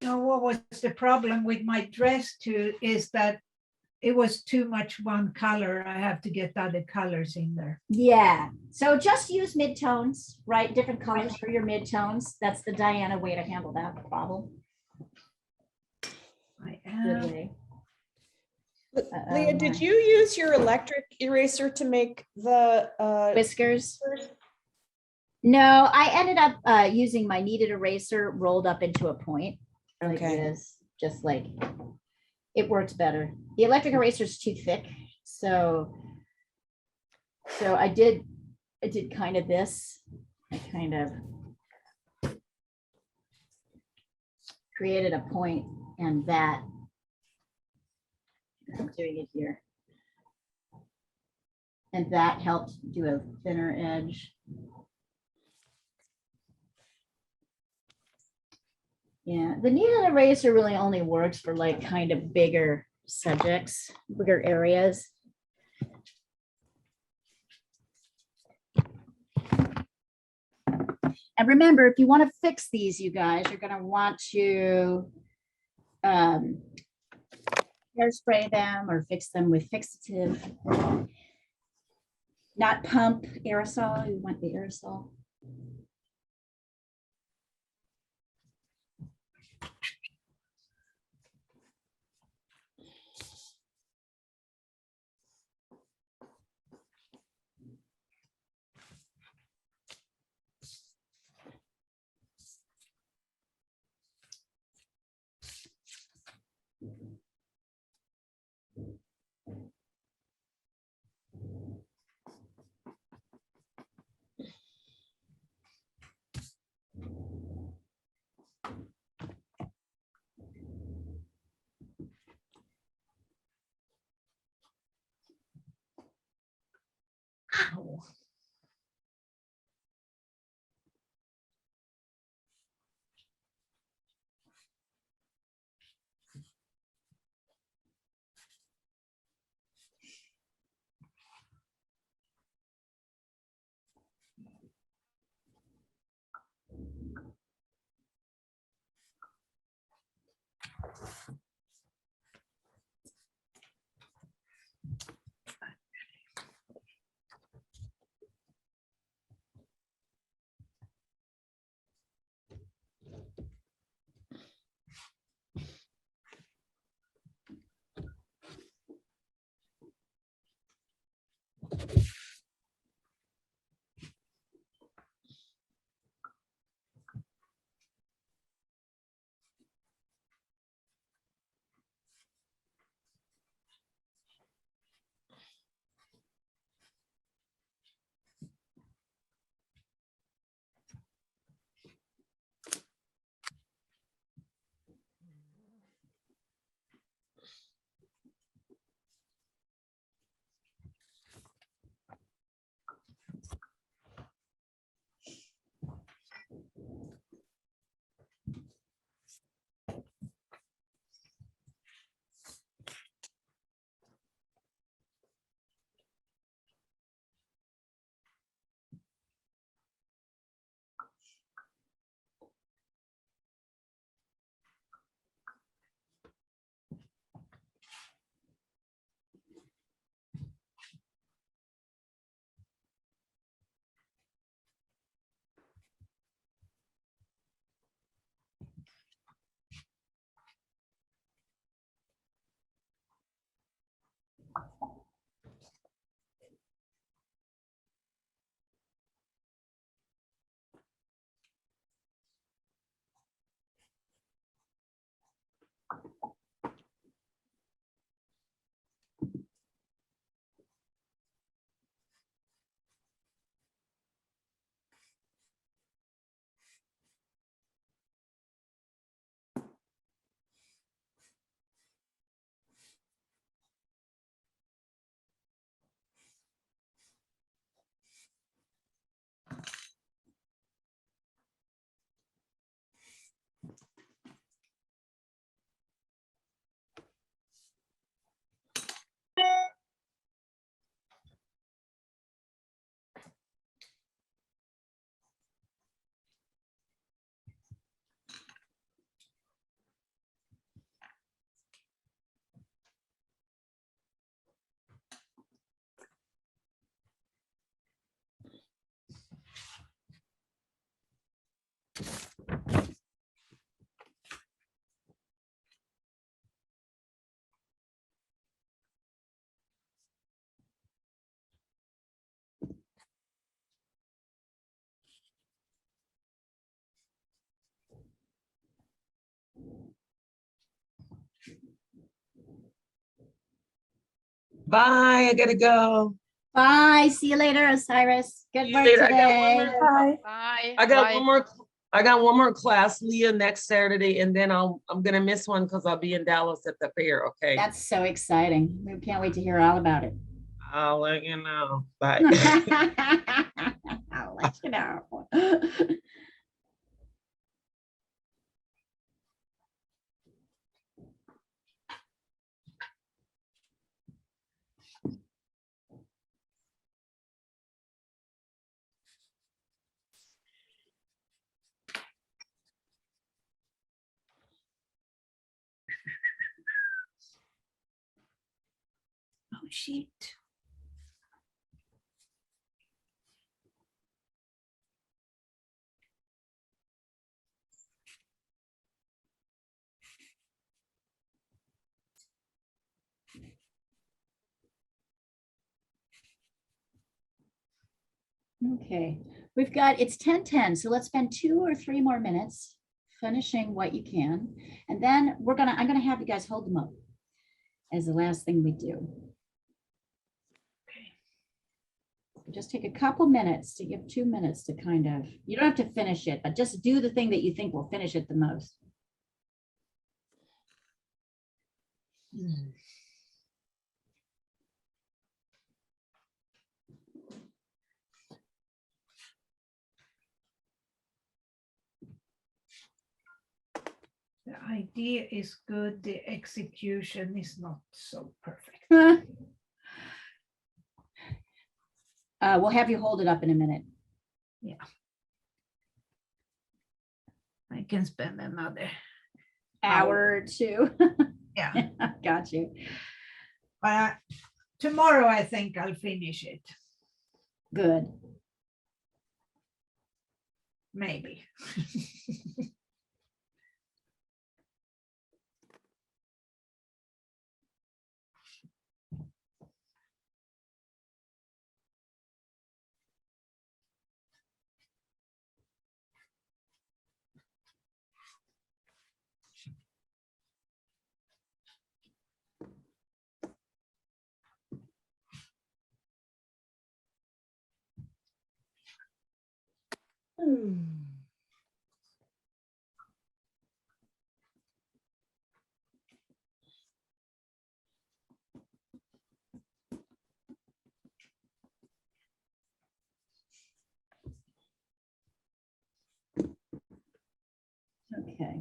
You know, what was the problem with my dress too is that it was too much one color. I have to get other colors in there. Yeah, so just use midtones, right? Different colors for your midtones. That's the Diana way to handle that problem. I Good am. way. Leah, did you use your electric eraser to make the Whiskers? No, I ended up using my kneaded eraser rolled up into a point. Like Okay. this, just like it works better. The electric eraser is too thick, so I did kind of this. I kind of created a point, and that I'm doing it here, and that helped do a thinner edge. Yeah, the kneaded eraser really only works for like kind of bigger subjects, bigger areas. And remember, if you want to fix these, you guys, you're going to want to hairspray them or fix them with fixative, not pump aerosol. You want the aerosol. Bye, I gotta go. Bye. See you later, Osiris. See Good you work later. today. Bye. Bye. I got Bye. one more. I got one more class, Leah, next Saturday, and then I'm gonna miss one because I'll be in Dallas at the fair. Okay, That's so exciting. We can't wait to hear all about it. I'll let you know. Bye. I'll let you know. Oh, shit. Okay, we've got, it's 10:10, so let's spend 2 or 3 more minutes finishing what you can. And then I'm gonna have you guys hold them up as the last thing we do. Just take a couple minutes to give 2 minutes to kind of, you don't have to finish it, but just do the thing that you think will finish it the most. The idea is good, the execution is not so perfect. We'll have you hold it up in a minute. I can spend another Hour or 2. Yeah. Got you. But tomorrow I think I'll finish it, Good. maybe. Okay.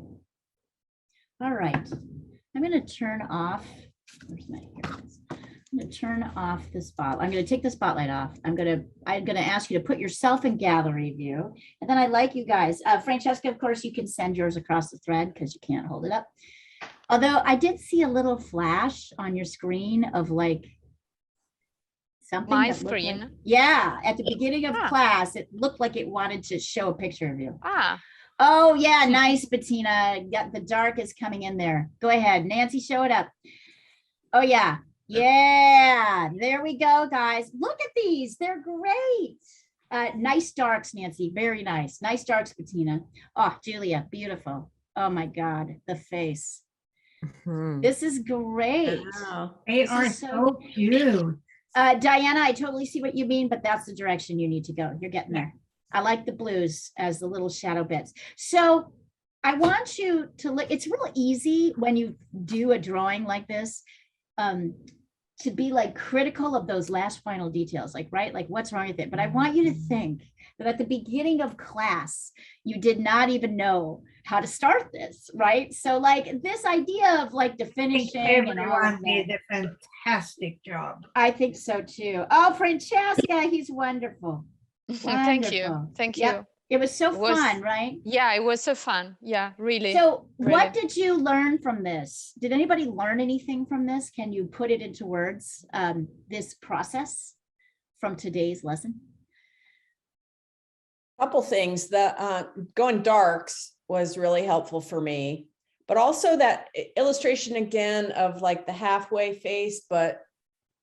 All right. I'm going to turn off. Where's my, here it is. I'm going to turn off the spot. I'm going to take the spotlight off. I'm going to ask you to put yourself in gallery view. And then I'd like you guys, Francesca, of course, you can send yours across the thread because you can't hold it up. Although I did see a little flash on your screen of like something. My that looked like- screen? yeah. At the beginning of Ah. class, it looked like it wanted to show a picture of you. Ah, Oh, yeah, nice, Bettina. Got the dark is coming in there. Go ahead, Nancy, show it up. Oh, yeah. Yeah, there we go, guys. Look at these. They're great. Nice darks, Nancy. Very nice. Nice darks, Bettina. Oh, Julia, beautiful. Oh, my God, the face. This is great. Wow. They This are is so so cute. Diana, I totally see what you mean, but that's the direction you need to go. You're getting there. I like the blues as the little shadow bits. So I want you to look, it's real easy when you do a drawing like this, to be like critical of those last final details, like, right? Like what's wrong with it? But I want you to think that at the beginning of class, you did not even know how to start this, right? So like this idea of like the I think finishing and all of everyone did that. a fantastic job. I think so too. Oh, Francesca, he's wonderful. thank you. Wonderful. Thank Yep. you. It was so It was- fun, right? Yeah, it was so fun. Yeah, really. So what really. did you learn from this? Did anybody learn anything from this? Can you put it into words, this process from today's lesson? Couple things. The going darks was really helpful for me, but also that illustration again of like the halfway face, but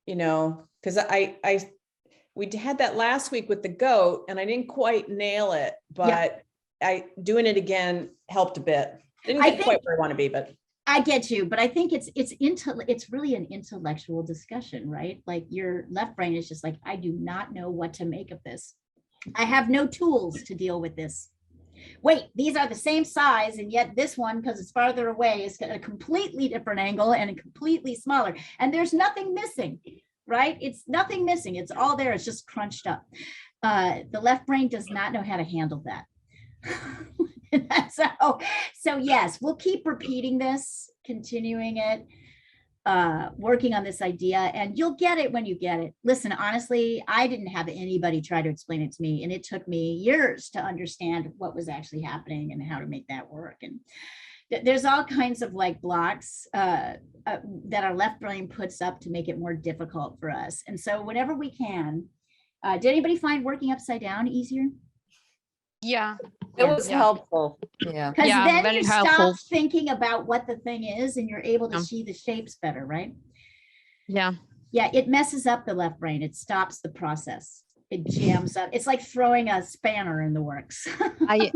you know, because we had that last week with the goat and I didn't quite nail it, but doing it again helped a bit. Didn't I get quite where I want to be, but I get you, but I think it's really an intellectual discussion, right? Like your left brain is just like, I do not know what to make of this. I have no tools to deal with this. Wait, these are the same size, and yet this one, because it's farther away, is at a completely different angle and completely smaller. And there's nothing missing, right? It's nothing missing. It's all there. It's just crunched up. The left brain does not know how to handle that. So yes, we'll keep repeating this, continuing it, working on this idea, and you'll get it when you get it. Listen, honestly, I didn't have anybody try to explain it to me, and it took me years to understand what was actually happening and how to make that work. And there's all kinds of like blocks that our left brain puts up to make it more difficult for us. And so whenever we can, did anybody find working upside down easier? Yeah. It was Yeah. helpful. Yeah. Because Yeah, then very you helpful. stop thinking about what the thing is and you're able to Yeah. see the shapes better, right? Yeah. Yeah, it messes up the left brain. It stops the process. It jams up. It's like throwing a spanner in the works. I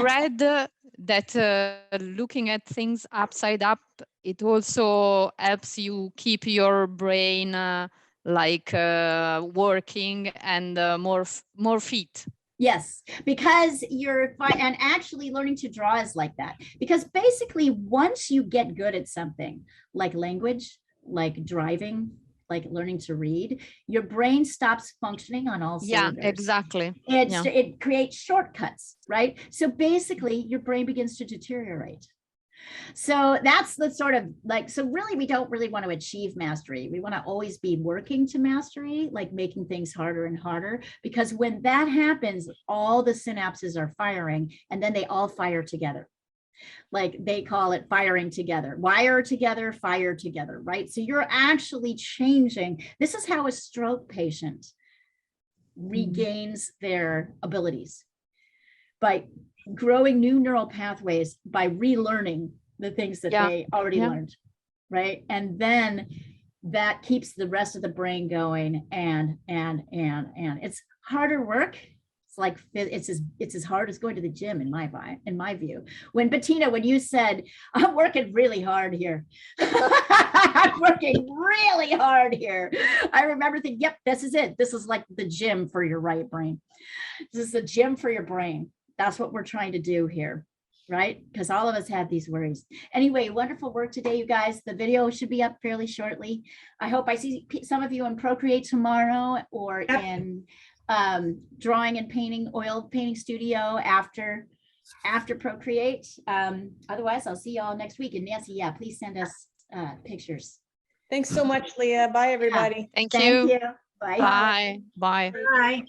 read that looking at things upside up, it also helps you keep your brain working and more fit. Yes, because and actually learning to draw is like that. Because basically, once you get good at something like language, like driving, like learning to read, your brain stops functioning on all Yeah, cylinders. exactly. It creates shortcuts, right? So basically, your brain begins to deteriorate. So that's the sort of like, so really, we don't really want to achieve mastery. We want to always be working to mastery, like making things harder and harder, because when that happens, all the synapses are firing and then they all fire together. Like they call it firing together, wire together, fire together, right? So you're actually changing. This is how a stroke patient regains their abilities, by growing new neural pathways, by relearning the things that they already learned, right? And then that keeps the rest of the brain going, and it's harder work. It's like it's as hard as going to the gym in my view. When Bettina, when you said, I'm working really hard here, I'm working really hard here, I remember thinking, yep, this is it. This is like the gym for your right brain. This is the gym for your brain. That's what we're trying to do here, right? Because all of us have these worries. Anyway, wonderful work today, you guys. The video should be up fairly shortly. I hope I see some of you in Procreate tomorrow, or in drawing and painting, oil painting studio after Procreate. Otherwise, I'll see y'all next week. And Nancy, yeah, please send us pictures. Thanks so much, Leah. Bye, everybody. Thank Thank you. you. Bye. Bye. Bye. Bye.